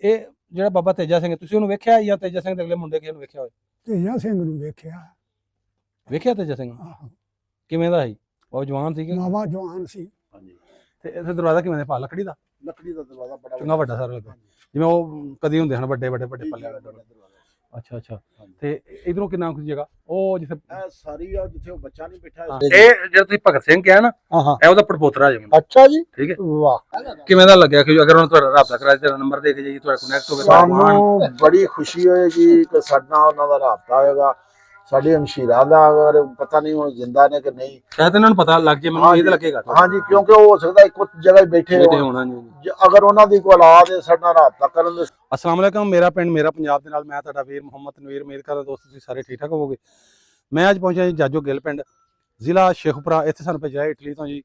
ਇਹ ਜਿਹੜਾ ਬਾਬਾ ਤੇਜਾ ਸਿੰਘ ਤੁਸੀਂ ਉਹਨੂੰ ਵੇਖਿਆ ਜਾਂ ਤੇਜਾ ਸਿੰਘ ਦੇ ਅਗਲੇ ਮੁੰਡੇ ਕਿਸੇ ਨੂੰ ਵੇਖਿਆ ਹੋਵੇ? ਤੇਜਾ ਸਿੰਘ ਨੂੰ ਵੇਖਿਆ ਤੇਜਾ ਸਿੰਘ ਆਹੋ ਕਿਵੇਂ ਦਾ ਸੀ? ਉਹ ਜਵਾਨ ਸੀ ਕਿ ਨਵਾਂ ਜਵਾਨ ਸੀ। ਹਾਂਜੀ। ਤੇ ਇੱਥੇ ਦਰਵਾਜ਼ਾ ਕਿਵੇਂ ਦੇ ਪਾ ਲੱਕੜੀ ਦਾ ਦਰਵਾਜ਼ਾ ਬੜਾ ਚੰਗਾ ਵੱਡਾ ਸਾਰਾ ਲੱਗਾ, ਜਿਵੇਂ ਉਹ ਕਦੀ ਹੁੰਦੇ ਹਨ ਵੱਡੇ ਪੱਲੇ ਵਾਲੇ। ਅੱਛਾ ਤੇ ਇਧਰੋਂ ਕਿੰਨਾ ਕੁ ਜਗ੍ਹਾ ਉਹ ਜਿੱਥੇ ਸਾਰੀ ਆ ਜਿੱਥੇ ਉਹ ਬੱਚਾ ਨਹੀਂ ਬੈਠਾ। ਇਹ ਜਿਹੜਾ ਤੁਸੀਂ ਭਗਤ ਸਿੰਘ ਕਿਹਾ ਨਾ ਇਹ ਉਹਦਾ ਪੜਪੋਤਰਾ ਜੀ। ਅੱਛਾ ਜੀ, ਠੀਕ ਹੈ। ਵਾਹ, ਕਿਵੇਂ ਦਾ ਲੱਗਿਆ ਕਿ ਅਗਰ ਉਹਨਾਂ ਤੁਹਾਡਾ ਰਾਬਤਾ ਕਰਾ ਦਿੱਤਾ, ਨੰਬਰ ਦੇ ਕੇ ਜਾਈਏ, ਤੁਹਾਡਾ ਕਨੈਕਟ ਹੋਵੇ? ਸਾਨੂੰ ਬੜੀ ਖੁਸ਼ੀ ਹੋਏਗੀ ਕਿ ਸਾਡਾ ਉਹਨਾਂ ਦਾ ਰਾਬਤਾ ਹੋਏਗਾ। ਸਾਡੇ ਹਮਸ਼ੀਰਾਂ ਦਾ ਅਗਰ ਪਤਾ ਨਹੀਂ ਹੁਣ ਜਿੰਦਾ ਨੇ ਕਿ ਨਹੀਂ, ਸ਼ਾਇਦ ਇਹਨਾਂ ਨੂੰ ਪਤਾ ਲੱਗ ਜੇ, ਮੈਨੂੰ ਇਹ ਤਾਂ ਲੱਗੇਗਾ। ਹਾਂਜੀ, ਕਿਉਂਕਿ ਉਹ ਹੋ ਸਕਦਾ ਇੱਕੋ ਜਗ੍ਹਾ ਹੀ ਬੈਠੇ ਹੋਣਾ। ਅਗਰ ਉਹਨਾਂ ਦੀ ਕੋਈ ਔਲਾਦ ਹੈ ਸਾਡੇ ਨਾਲ ਰਾਬਤਾ ਕਰਨ ਦੇ। अस्सलाम वालेकुम, मेरा पिंड मेरा पंजाब ਦੇ ਨਾਲ ਮੈਂ ਤੁਹਾਡਾ ਵੀਰ ਮੁਹੰਮਦ ਨਵੀਰ। ਉਮੀਦ ਕਰਦਾ ਦੋਸਤੋ ਤੁਸੀਂ ਸਾਰੇ ਠੀਕ ਠਾਕ ਹੋਵੋਗੇ। ਮੈਂ ਅੱਜ ਪਹੁੰਚਿਆ ਜੀ ਜਾਜੋ ਗਿੱਲ ਪਿੰਡ, ਜ਼ਿਲ੍ਹਾ ਸ਼ੇਖੂਪੁਰਾ। ਇੱਥੇ ਸਾਨੂੰ ਭੇਜਿਆ ਇਟਲੀ ਤੋਂ ਜੀ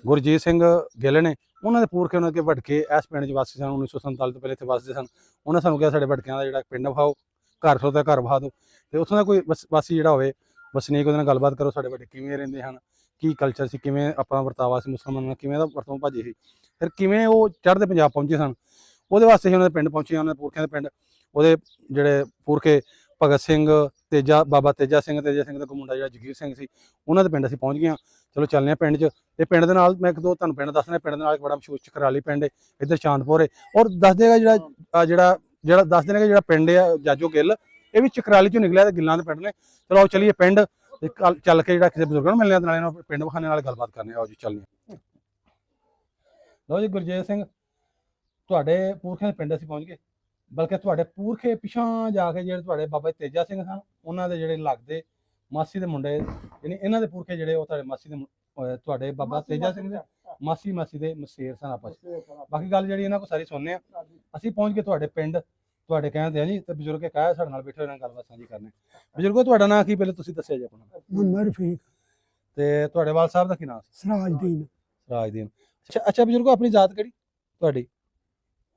ਗੁਰਜੀਤ ਸਿੰਘ ਗਿੱਲ ਨੇ। ਉਹਨਾਂ ਦੇ ਪੁਰਖੇ ਉਹਨਾਂ ਕੇ ਭਟਕੇ ਇਸ ਪਿੰਡ 'ਚ ਵਾਸੀ ਸਨ। 1947 ਤੋਂ ਪਹਿਲੇ ਇੱਥੇ ਵਸਦੇ ਸਨ। ਉਹਨਾਂ ਸਾਨੂੰ ਕਿਹਾ ਸਾਡੇ ਭਟਕਿਆਂ ਦਾ ਜਿਹੜਾ ਪਿੰਡ ਵਿਖਾਓ, ਘਰ ਤੋਂ ਘਰ ਵਿਖਾ ਦਿਓ, ਤੇ ਉੱਥੋਂ ਦਾ ਕੋਈ ਵਾਸੀ ਜਿਹੜਾ ਹੋਵੇ ਵਸਨੀਕ, ਉਹਦੇ ਨਾਲ ਗੱਲਬਾਤ ਕਰੋ। ਸਾਡੇ ਭਟਕੇ ਕਿਵੇਂ ਰਹਿੰਦੇ ਹਨ, ਕੀ ਕਲਚਰ ਸੀ, ਕਿਵੇਂ ਆਪਣਾ ਵਰਤਾਵਾ ਸੀ ਮੁਸਲਮਾਨਾਂ ਨਾਲ, ਕਿਵੇਂ ਦਾ ਵਰਤੋਂ ਭਾਜੀ ਸੀ, ਫਿਰ ਕਿਵੇਂ ਉਹ ਚੜ੍ਹਦੇ ਪੰਜਾਬ ਪਹੁੰਚੇ ਸਨ। ਉਹਦੇ ਵਾਸਤੇ ਹੀ ਉਹਨਾਂ ਦੇ ਪਿੰਡ ਪਹੁੰਚੇ, ਉਹਨਾਂ ਦੇ ਪੁਰਖਿਆਂ ਦੇ ਪਿੰਡ। ਉਹਦੇ ਜਿਹੜੇ ਪੁਰਖੇ ਭਗਤ ਸਿੰਘ, ਤੇਜਾ, ਬਾਬਾ ਤੇਜਾ ਸਿੰਘ ਦਾ ਮੁੰਡਾ ਜਿਹੜਾ ਜਗੀਰ ਸਿੰਘ ਸੀ, ਉਹਨਾਂ ਦੇ ਪਿੰਡ ਅਸੀਂ ਪਹੁੰਚ ਗਏ ਹਾਂ। ਚਲੋ ਚੱਲਦੇ ਹਾਂ ਪਿੰਡ 'ਚ। ਤੇ ਪਿੰਡ ਦੇ ਨਾਲ ਮੈਂ ਇੱਕ ਦੋ ਤੁਹਾਨੂੰ ਪਿੰਡ ਦੱਸਣਾ। ਪਿੰਡ ਦੇ ਨਾਲ ਇੱਕ ਬੜਾ ਮਸ਼ਹੂਰ ਚਕਰਾਲੀ ਪਿੰਡ ਹੈ, ਇੱਧਰ ਚਾਂਦਪੁਰ ਹੈ। ਔਰ ਦੱਸ ਦੇਗਾ ਜਿਹੜਾ ਦੱਸ ਦੇਣਾ ਕਿ ਜਿਹੜਾ ਪਿੰਡ ਆ ਜਾਜੋ ਗਿੱਲ, ਇਹ ਵੀ ਚਕਰਾਲੀ 'ਚੋਂ ਨਿਕਲਿਆ ਤੇ ਗਿੱਲਾਂ ਦੇ ਪਿੰਡ ਨੇ। ਚਲੋ ਆਓ ਚੱਲੀਏ ਪਿੰਡ, ਤੇ ਚੱਲ ਕੇ ਜਿਹੜਾ ਕਿਸੇ ਬਜ਼ੁਰਗਾਂ ਨੂੰ ਮਿਲਣੇ ਨਾਲੇ ਨਾਲ ਪਿੰਡ ਵਿਖਾਣੇ ਨਾਲ ਗੱਲਬਾਤ ਕਰਨੀ। ਆਓ ਜੀ ਚੱਲਦੇ ਹਾਂ। ਲਓ ਜੀ ਗੁਰਜੀਤ ਸਿੰਘ, ਤੁਹਾਡੇ ਪੁਰਖਿਆਂ ਦੇ ਪਿੰਡ ਅਸੀਂ ਪਹੁੰਚ ਗਏ। ਬਲਕਿ ਤੁਹਾਡੇ ਪੁਰਖੇ ਪਿਛਾਂ ਜਾ ਕੇ ਜਿਹੜੇ ਤੁਹਾਡੇ ਬਾਬਾ ਤੇਜਾ ਸਿੰਘ ਸਨ, ਉਹਨਾਂ ਦੇ ਜਿਹੜੇ ਲੱਗਦੇ ਮਾਸੀ ਦੇ ਮੁੰਡੇ, ਯਾਨੀ ਇਹਨਾਂ ਦੇ ਪੁਰਖੇ ਜਿਹੜੇ ਉਹ ਤੁਹਾਡੇ ਮਾਸੀ ਦੇ ਤੁਹਾਡੇ ਬਾਬਾ ਤੇਜਾ ਸਿੰਘ ਦੇ ਮਾਸੀ ਦੇ ਮਸੇਰ ਸਨ ਆਪਸ। ਬਾਕੀ ਗੱਲ ਜਿਹੜੀ ਇਹਨਾਂ ਕੋਲ ਸਾਰੀ ਸੁਣਨੇ ਆ। ਅਸੀਂ ਪਹੁੰਚ ਗਏ ਤੁਹਾਡੇ ਪਿੰਡ, ਤੁਹਾਡੇ ਕਹਿੰਦੇ ਆ ਜੀ, ਤੇ ਬਜ਼ੁਰਗ ਕਹਿਆ ਸਾਡੇ ਨਾਲ ਬੈਠੇ ਹੋਏ ਨਾਲ ਗੱਲਬਾਤ ਸਾਂਝੀ ਕਰਨੇ। ਬਜ਼ੁਰਗੋ ਤੁਹਾਡਾ ਨਾਂ ਕੀ, ਪਹਿਲੇ ਤੁਸੀਂ ਦੱਸਿਆ ਜੀ ਆਪਣਾ। ਮੁਹੰਮਦ ਰਫੀਕ। ਤੇ ਤੁਹਾਡੇ ਵਾਲ ਸਾਹਿਬ ਦਾ ਕੀ ਨਾਮ ਸੀ? ਸਰਾਜਦੀਨ। ਅੱਛਾ ਬਜ਼ੁਰਗੋ, ਆਪਣੀ ਜ਼ਾਤ ਕਿਹੜੀ ਤੁਹਾਡੀ?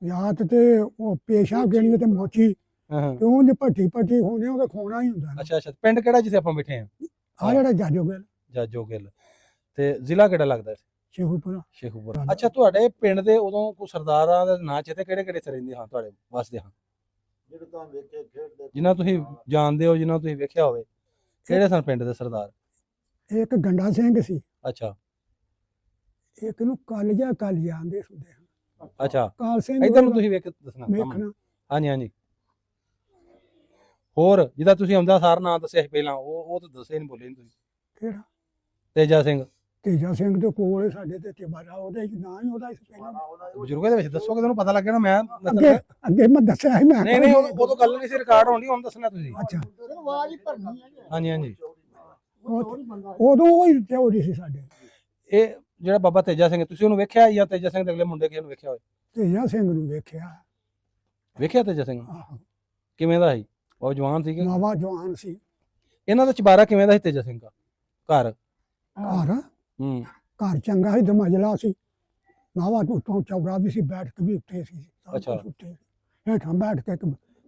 ਯਾਦ ਤੇ ਉਹ ਪੇਸ਼ਾ ਗਿਣੀ ਤੇ ਮੋਚੀ ਤੇ ਉਹਨੇ ਭੱਟੀ ਹੋਣੇ, ਉਹਦਾ ਖੋਣਾ ਹੀ ਹੁੰਦਾ। ਅੱਛਾ ਪਿੰਡ ਕਿਹੜਾ ਜਿੱਥੇ ਆਪਾਂ ਬੈਠੇ ਆ? ਆ ਜਿਹੜਾ ਜਾਜੋ ਗਿੱਲ। ਤੇ ਜ਼ਿਲ੍ਹਾ ਕਿਹੜਾ ਲੱਗਦਾ? ਸ਼ੇਖੂਪੁਰਾ। ਅੱਛਾ, ਤੁਹਾਡੇ ਪਿੰਡ ਦੇ ਉਦੋਂ ਕੋ ਸਰਦਾਰਾਂ ਦੇ ਨਾਂ ਚੇਤੇ ਕਿਹੜੇ ਇੱਥੇ ਰਹਿੰਦੇ ਹਾਂ, ਤੁਹਾਡੇ ਵਸਦੇ ਹਾਂ, ਜਿਨ੍ਹਾਂ ਤੁਸੀਂ ਜਾਣਦੇ ਹੋ, ਜਿਨ੍ਹਾਂ ਤੁਸੀਂ ਵੇਖਿਆ ਹੋਵੇ? ਕਿਹੜੇ ਸਨ ਪਿੰਡ ਦੇ ਸਰਦਾਰ? ਇੱਕ ਗੰਡਾ ਸਿੰਘ ਸੀ। ਅੱਛਾ। ਇੱਕ ਨੂੰ ਕਾਲੀਆ ਆਂਦੇ ਹੁੰਦੇ ਹਨ। ਅੱਛਾ, ਕਾਲ ਸਿੰਘ। ਇਧਰ ਨੂੰ ਤੁਸੀਂ ਵੇਖ ਦੱਸਣਾ। ਹਾਂਜੀ। ਹੋਰ ਜਿਹਦਾ ਤੁਸੀਂ ਆਉਂਦਾ ਸਾਰ ਨਾਂ ਦੱਸਿਆ ਸੀ ਪਹਿਲਾਂ, ਉਹ ਤਾਂ ਦੱਸਿਆ ਨਹੀਂ, ਬੋਲੇ ਨਹੀਂ ਤੁਸੀਂ। ਕਿਹੜਾ? ਤੇਜਾ ਸਿੰਘ ਦੇ ਕੋਲ ਸਾਡੇ ਤੇ ਚਬਾਰਾ, ਉਹਦਾ ਹੀ ਨਾਂ ਹੀ ਉਹਦਾ ਪਹਿਲਾਂ। ਬਜ਼ੁਰਗਾਂ ਦੇ ਵਿੱਚ ਦੱਸੋਗੇ, ਤੁਹਾਨੂੰ ਪਤਾ ਲੱਗਿਆ ਨਾ। ਮੈਂ ਅੱਗੇ ਮੈਂ ਦੱਸਿਆ ਸੀ। ਮੈਂ ਨਹੀਂ ਉਦੋਂ ਗੱਲ ਨਹੀਂ ਸੀ, ਰਿਕਾਰਡ ਹੋਣੀ, ਹੁਣ ਦੱਸਣਾ ਤੁਸੀਂ। ਅੱਛਾ, ਆਵਾਜ਼ ਹੀ ਭਰਨੀ ਹੈ। ਹਾਂਜੀ। ਉਦੋਂ ਹੀ ਚੌਧਰੀ ਸੀ ਸਾਡੇ। ਇਹ ਜਿਹੜਾ ਬਾਬਾ ਤੇਜਾ ਸਿੰਘ, ਤੁਸੀਂ ਉਹਨੂੰ ਵੇਖਿਆ ਜਾਂ ਤੇਜਾ ਸਿੰਘ ਦੇ ਅਗਲੇ ਮੁੰਡੇ ਕਿਸੇ ਨੂੰ ਵੇਖਿਆ ਹੋਵੇ? ਤੇਜਾ ਸਿੰਘ ਨੂੰ ਵੇਖਿਆ। ਤੇਜਾ ਸਿੰਘ ਕਿਵੇਂ ਦਾ ਸੀ? ਉਹ ਜਵਾਨ ਸੀ ਕਿ ਨਵਾਂ ਜਵਾਨ ਸੀ। ਇਹਨਾਂ ਦਾ ਚਬਾਰਾ ਕਿਵੇਂ ਦਾ ਸੀ ਤੇਜਾ ਸਿੰਘ ਦਾ? ਘਰ ਘਰ ਚੰਗਾ ਸੀ, ਦਮਜਲਾ ਸੀ। ਨਵਾਂ ਉੱਤੋਂ ਚੌੜਾ ਵੀ ਸੀ, ਬੈਠ ਕੇ ਵੀ ਉੱਤੇ ਸੀ। ਅੱਛਾ। ਹੇਠਾਂ ਬੈਠ ਕੇ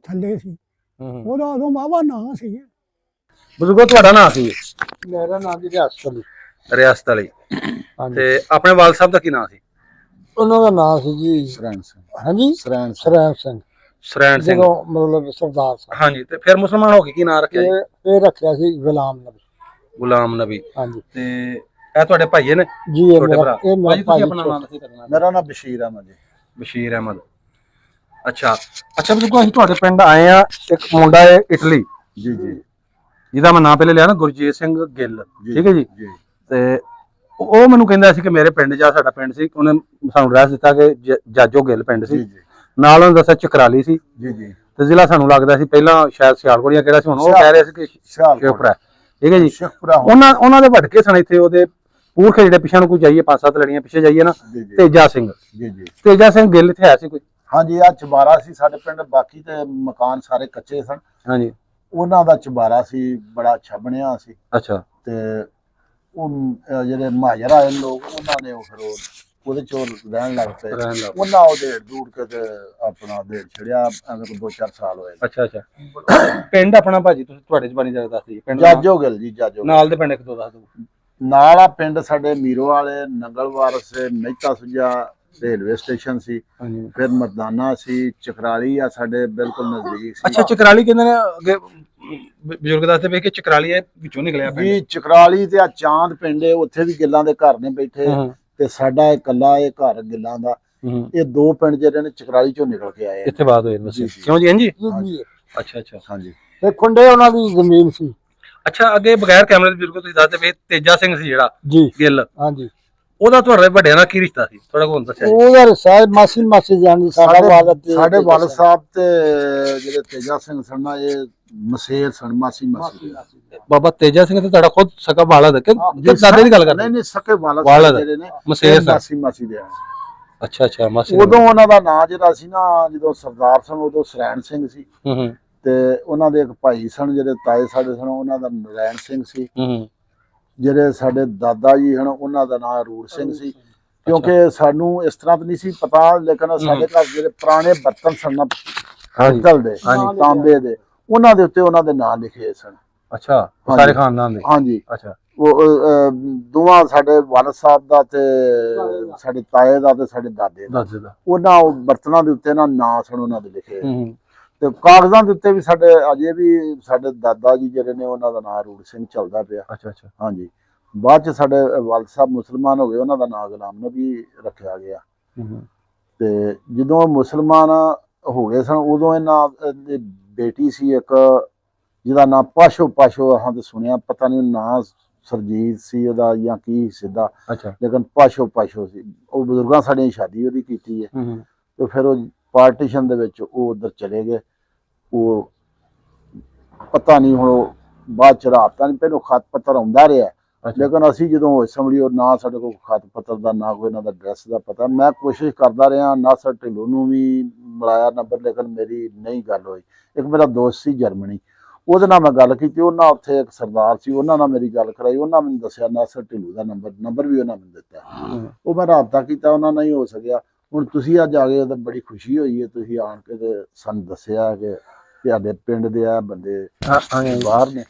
ਥੱਲੇ ਸੀ। ਉਹਦਾ ਉਦੋਂ ਵਾਵਾ ਨਾਂ ਸੀ। ਬਜ਼ੁਰਗੋ, ਤੁਹਾਡਾ ਨਾਂ ਕੀ? ਮੇਰਾ ਨਾਮ ਜੀ ਰਿਆਸਤ ਅਲੀ। ਤੇ ਆਪਣੇ ਵਾਲ ਸਾਹਿਬ ਦਾ ਕੀ ਨਾਂ ਸੀ? ਉਹਨਾਂ ਦਾ ਨਾਮ ਸੀ ਜੀ ਸਰੈਣ ਸਿੰਘ। ਹਾਂਜੀ, ਸਰੈਣ ਸਿੰਘ ਮਤਲਬ ਸਰਦਾਰ ਸਾਹਿਬ। ਹਾਂਜੀ। ਤੇ ਫਿਰ ਮੁਸਲਮਾਨ ਹੋ ਕੇ ਕੀ ਨਾਂ ਰੱਖਿਆ ਜੀ? ਇਹ ਰੱਖਿਆ ਸੀ ਗੁਲਾਮ ਨਬੀ। ਹਾਂਜੀ। ਤੇ ਇਹ ਤੁਹਾਡੇ ਭਾਈਏ ਨੇ ਜੀ? ਛੋਟੇ ਭਰਾ। ਭਾਈ ਤੁਸੀਂ ਆਪਣਾ ਨਾਮ ਦੱਸੀ ਕਰਨਾ। ਮੇਰਾ ਨਾਮ ਬਸ਼ੀਰ ਅਹਿਮਦ। ਅੱਛਾ ਬਜ਼ੁਰਗੋ, ਅਸੀਂ ਤੁਹਾਡੇ ਪਿੰਡ ਆਏ ਆ। ਇੱਕ ਮੁੰਡਾ ਹੈ ਇਟਲੀ, ਜੀ, ਜਿਹਦਾ ਮੈਂ ਨਾਂ ਪਹਿਲੇ ਲਿਆ ਨਾ, ਗੁਰਜੀਤ ਸਿੰਘ ਗਿੱਲ। ਠੀਕ ਹੈ ਜੀ। ਤੇ ਉਹ ਮੈਨੂੰ ਕਹਿੰਦਾ ਸੀ ਕਿ ਮੇਰੇ ਪਿੰਡ ਜਾ, ਸਾਡਾ ਪਿੰਡ ਸੀ, ਉਹਨੇ ਸਾਨੂੰ ਐਡਰੈਸ ਦਿੱਤਾ ਕਿ ਜਾਜੋ ਗਿੱਲ ਪਿੰਡ ਸੀ। ਨਾਲ ਉਹਨੇ ਦੱਸਿਆ ਚਕਰਾਲੀ ਸੀ। ਤੇ ਜ਼ਿਲ੍ਹਾ ਸਾਨੂੰ ਲੱਗਦਾ ਸੀ ਪਹਿਲਾਂ ਸ਼ਾਇਦ ਸਿਆਲਕੋਟ ਜਾਂ ਕਿਹੜਾ ਸੀ, ਹੁਣ ਉਹ ਕਹਿ ਰਹੇ ਸੀ ਕਿ ਸ਼ੇਖੂਪੁਰਾ। ਠੀਕ ਹੈ ਜੀ। ਉਹਨਾਂ ਦੇ ਭਟਕੇ ਸਨ ਇੱਥੇ। ਉਹਦੇ ਪੁਰਖੇ ਜਿਹੜੇ ਪਿੱਛੇ ਨੂੰ ਕੋਈ ਜਾਈਏ 5-7 ਲੜੀਆਂ ਪਿੱਛੇ ਜਾਈਏ ਨਾ, ਤੇਜਾ ਸਿੰਘ ਗਿੱਲ ਇੱਥੇ ਆਇਆ ਸੀ ਕੋਈ? ਹਾਂਜੀ, ਆ ਚਬਾਰਾ ਸੀ ਸਾਡੇ ਪਿੰਡ। ਬਾਕੀ ਤੇ ਮਕਾਨ ਸਾਰੇ ਕੱਚੇ ਸਨ। ਹਾਂਜੀ। ਉਹਨਾਂ ਦਾ ਚਬਾਰਾ ਸੀ, ਬੜਾ ਅੱਛਾ ਬਣਿਆ ਸੀ। ਅੱਛਾ। ਤੇ ਉਹ ਜਿਹੜੇ ਮਾਜਰ ਆਏ ਲੋਕ, ਉਹਨਾਂ ਨੇ ਫਿਰ ਉਹਦੇ ਚੋਂ ਰਹਿਣ ਲੱਗ ਪਏ। ਉਹਨਾਂ ਉਹ ਡੇਢ ਦੂਰ ਕੇ ਤੇ ਆਪਣਾ ਡੇਢ ਛੜਿਆ। 2-4 ਸਾਲ ਹੋਏ। ਅੱਛਾ। ਪਿੰਡ ਆਪਣਾ ਭਾਜੀ ਤੁਸੀਂ ਤੁਹਾਡੇ ਜ਼ਬਾਨੀ ਜਗ੍ਹਾ ਦੱਸ ਦਿਓ। ਪਿੰਡ ਜਾਜੋ ਗਿੱਲ ਜੀ। ਨਾਲ ਦੇ ਪਿੰਡ ਇੱਕ ਦੋ ਦੱਸ ਦਿਓ। ਨਾਲ ਆ ਪਿੰਡ ਸਾਡੇ ਮੀਰੋ ਵਾਲੇ, ਨੰਗਲ ਵਾਰਸ, ਮਹਿਤਾ ਸੁਜਾ, ਰੇਲਵੇ ਸਟੇਸ਼ਨ ਸੀ, ਹਾਂਜੀ ਫਿਰ ਮਰਦਾਨਾ ਸੀ, ਚਕਰਾਲੀ ਆ ਸਾਡੇ ਬਿਲਕੁਲ ਨਜ਼ਦੀਕ ਸੀ। ਅੱਛਾ ਚਕਰਾਲੀ ਕਹਿੰਦੇ ਨੇ ਅੱਗੇ ਬਜ਼ੁਰਗ ਦੱਸਦੇ ਪਏ ਕਿ ਚਕਰਾਲੀ ਇਹ ਵਿੱਚੋਂ ਨਿਕਲਿਆ ਪਿੰਡ। ਜੀ ਚਕਰਾਲੀ ਤੇ ਆ ਚਾਂਦ ਪਿੰਡ ਹੈ, ਉੱਥੇ ਵੀ ਗਿੱਲਾਂ ਦੇ ਘਰ ਨੇ ਬੈਠੇ, ਤੇ ਸਾਡਾ ਇਕੱਲਾ ਇਹ ਘਰ ਗਿੱਲਾਂ ਦਾ। ਇਹ ਦੋ ਪਿੰਡ ਜਿਹੜੇ ਨੇ ਚਕਰਾਲੀ ਚੋਂ ਨਿਕਲ ਕੇ ਆਏ ਇੱਥੇ ਬਾਤ ਹੋਈ ਵੈਸੇ। ਕਿਉਂ ਜੀ? ਹਾਂਜੀ ਅੱਛਾ ਅੱਛਾ ਹਾਂਜੀ। ਤੇ ਖੁੰਡੇ ਉਹਨਾਂ ਦੀ ਜ਼ਮੀਨ ਸੀ। ਅੱਛਾ ਅੱਗੇ ਬਗੈਰ ਕੈਮਰੇ ਦੇ ਬਜ਼ੁਰਗ ਤੁਸੀਂ ਦੱਸਦੇ ਪਏ ਤੇਜਾ ਸਿੰਘ ਸੀ ਜਿਹੜਾ ਜੀ ਗਿੱਲ, ਹਾਂਜੀ, ਉਹਦਾ ਤੁਹਾਡੇ ਵੱਡਿਆਂ ਨਾਲ ਕੀ ਰਿਸ਼ਤਾ ਸੀ? ਥੋੜਾ ਕੋਲ ਦੱਸਿਆ ਜੀ। ਉਹਦਾ ਰਿਸ਼ਤਾ ਮਾਸੀ ਜਾਣੀ ਸਾਡਾ ਵਾਲਦ ਤੇ ਸਾਡੇ ਵਾਲਦ ਸਾਹਿਬ ਤੇ ਜਿਹੜੇ ਤੇਜਾ ਸਿੰਘ ਸਨ ਨਾ, ਇਹ ਮਸੇਰ ਸਨ, ਮਾਸੀ ਦੇ। ਬਾਬਾ ਤੇਜਾ ਸਿੰਘ ਤੇ ਤੁਹਾਡਾ ਖੁਦ ਸਕਾ ਵਾਲਦ ਹੈ ਕਿ ਦਾਦੇ ਦੀ ਗੱਲ ਕਰਦੇ? ਨਹੀਂ ਸਕੇ ਵਾਲਦ ਜਿਹੜੇ ਨੇ ਮਸੇਰ ਸਨ। ਮਾਸੀ ਦੇ। ਅੱਛਾ ਅੱਛਾ ਮਾਸੀ। ਉਦੋਂ ਉਹਨਾਂ ਦਾ ਨਾਂ ਜਿਹੜਾ ਸੀ ਨਾ, ਜਦੋਂ ਸਰਦਾਰ ਸਨ ਉਦੋਂ ਸਰੈਣ ਸਿੰਘ ਸੀ, ਤੇ ਉਹਨਾਂ ਦੇ ਇੱਕ ਭਾਈ ਸਨ ਜਿਹੜੇ ਤਾਏ ਸਾਡੇ ਸਨ, ਉਹਨਾਂ ਦਾ ਨਰੈਣ ਸਿੰਘ ਸੀ। ਜਿਹੜੇ ਸਾਡੇ ਦਾਦਾ ਜੀ ਹਨ ਉਹਨਾਂ ਦਾ ਨਾਮ ਰੂੜ ਸਿੰਘ ਸੀ। ਕਿਉਂਕਿ ਸਾਨੂੰ ਇਸ ਤਰ੍ਹਾਂ ਤਾਂ ਨਹੀਂ ਸੀ ਪਤਾ, ਲੇਕਿਨ ਸਾਡੇ ਘਰ ਜਿਹੜੇ ਪੁਰਾਣੇ ਬਰਤਨ ਸਨ ਨਾ ਪਿੱਤਲ ਦੇ, ਤਾਂਬੇ ਦੇ, ਉਹਨਾਂ ਦੇ ਉੱਤੇ ਉਹਨਾਂ ਦੇ ਨਾਂ ਲਿਖੇ ਸਨ। ਅੱਛਾ ਸਾਰੇ ਖਾਨਦਾਨ ਦੇ? ਹਾਂਜੀ। ਅੱਛਾ ਉਹ ਦੋਵਾਂ ਸਾਡੇ ਵਾਲਦ ਸਾਹਿਬ ਦਾ ਤੇ ਸਾਡੇ ਤਾਏ ਦਾ ਤੇ ਸਾਡੇ ਦਾਦੇ ਦਾ ਉਹਨਾਂ ਬਰਤਨਾਂ ਦੇ ਉੱਤੇ ਨਾ ਨਾਂ ਸਨ ਉਹਨਾਂ ਦੇ ਲਿਖੇ। ਤੇ ਕਾਗਜ਼ਾਂ ਦੇ ਉੱਤੇ ਵੀ ਸਾਡੇ ਅਜੇ ਵੀ ਸਾਡੇ ਦਾਦਾ ਜੀ ਜਿਹੜੇ ਨੇ ਉਹਨਾਂ ਦਾ ਨਾਮ ਰੂੜ ਸਿੰਘ ਚੱਲਦਾ ਪਿਆ। ਅੱਛਾ ਅੱਛਾ ਹਾਂਜੀ। ਬਾਅਦ ਚ ਸਾਡੇ ਵਾਲਦ ਸਾਹਿਬ ਮੁਸਲਮਾਨ ਹੋ ਗਏ, ਉਹਨਾਂ ਦਾ ਨਾਮ ਗੁਲਾਮ ਨਬੀ ਰੱਖਿਆ ਗਿਆ। ਤੇ ਜਦੋਂ ਮੁਸਲਮਾਨ ਹੋ ਗਏ ਸਨ, ਉਦੋਂ ਇਹਨਾਂ ਦੀ ਬੇਟੀ ਸੀ ਇੱਕ, ਜਿਹਦਾ ਨਾਮ ਪਾਸ਼ੋ ਹਾਂ ਤੇ ਸੁਣਿਆ, ਪਤਾ ਨਹੀਂ ਨਾਂ ਸਰਜੀਤ ਸੀ ਉਹਦਾ ਜਾਂ ਕੀ ਸਿੱਧਾ, ਲੇਕਿਨ ਪਾਸ਼ੋ ਸੀ। ਉਹ ਬਜ਼ੁਰਗਾਂ ਸਾਡੀਆਂ ਸ਼ਾਦੀ ਉਹਦੀ ਕੀਤੀ ਹੈ, ਤੇ ਫਿਰ ਉਹ ਪਾਰਟੀਸ਼ਨ ਦੇ ਵਿੱਚ ਉਹ ਉਧਰ ਚਲੇ ਗਏ। ਉਹ ਪਤਾ ਨਹੀਂ ਹੁਣ ਬਾਅਦ ਚ ਰਾਬਤਾ ਨਹੀਂ, ਪਹਿਲੋਂ ਖਤ ਪੱਤਰ ਆਉਂਦਾ ਰਿਹਾ, ਲੇਕਿਨ ਅਸੀਂ ਜਦੋਂ ਹੋਸ਼ ਸੰਭਲੀ ਉਹ ਨਾ ਸਾਡੇ ਕੋਲ ਖਤ ਪੱਤਰ ਦਾ, ਨਾ ਕੋਈ ਇਹਨਾਂ ਦਾ ਐਡਰੈਸ ਦਾ ਪਤਾ। ਮੈਂ ਕੋਸ਼ਿਸ਼ ਕਰਦਾ ਰਿਹਾ, ਨਾਸਰ ਢਿੱਲੋਂ ਨੂੰ ਵੀ ਮਿਲਾਇਆ ਨੰਬਰ, ਲੇਕਿਨ ਮੇਰੀ ਨਹੀਂ ਗੱਲ ਹੋਈ। ਇੱਕ ਮੇਰਾ ਦੋਸਤ ਸੀ ਜਰਮਨੀ, ਉਹਦੇ ਨਾਲ ਮੈਂ ਗੱਲ ਕੀਤੀ, ਉਹਨਾਂ ਉੱਥੇ ਇੱਕ ਸਰਦਾਰ ਸੀ, ਉਹਨਾਂ ਨਾਲ ਮੇਰੀ ਗੱਲ ਕਰਾਈ, ਉਹਨਾਂ ਮੈਨੂੰ ਦੱਸਿਆ ਨਾਸਰ ਢਿੱਲੋਂ ਦਾ ਨੰਬਰ ਵੀ ਉਹਨਾਂ ਮੈਨੂੰ ਦਿੱਤਾ। ਉਹ ਮੈਂ ਰਾਬਤਾ ਕੀਤਾ, ਉਹਨਾਂ ਨਹੀਂ ਹੋ ਸਕਿਆ। ਹੁਣ ਤੁਸੀਂ ਅੱਜ ਆ ਗਏ ਤਾਂ ਬੜੀ ਖੁਸ਼ੀ ਹੋਈ ਹੈ, ਤੁਸੀਂ ਆਣ ਕੇ ਤੇ ਸਾਨੂੰ ਦੱਸਿਆ ਕਿ ਤੁਹਾਡੇ ਪਿੰਡ ਦੇ ਆ ਬੰਦੇ ਬਾਹਰ ਨੇ।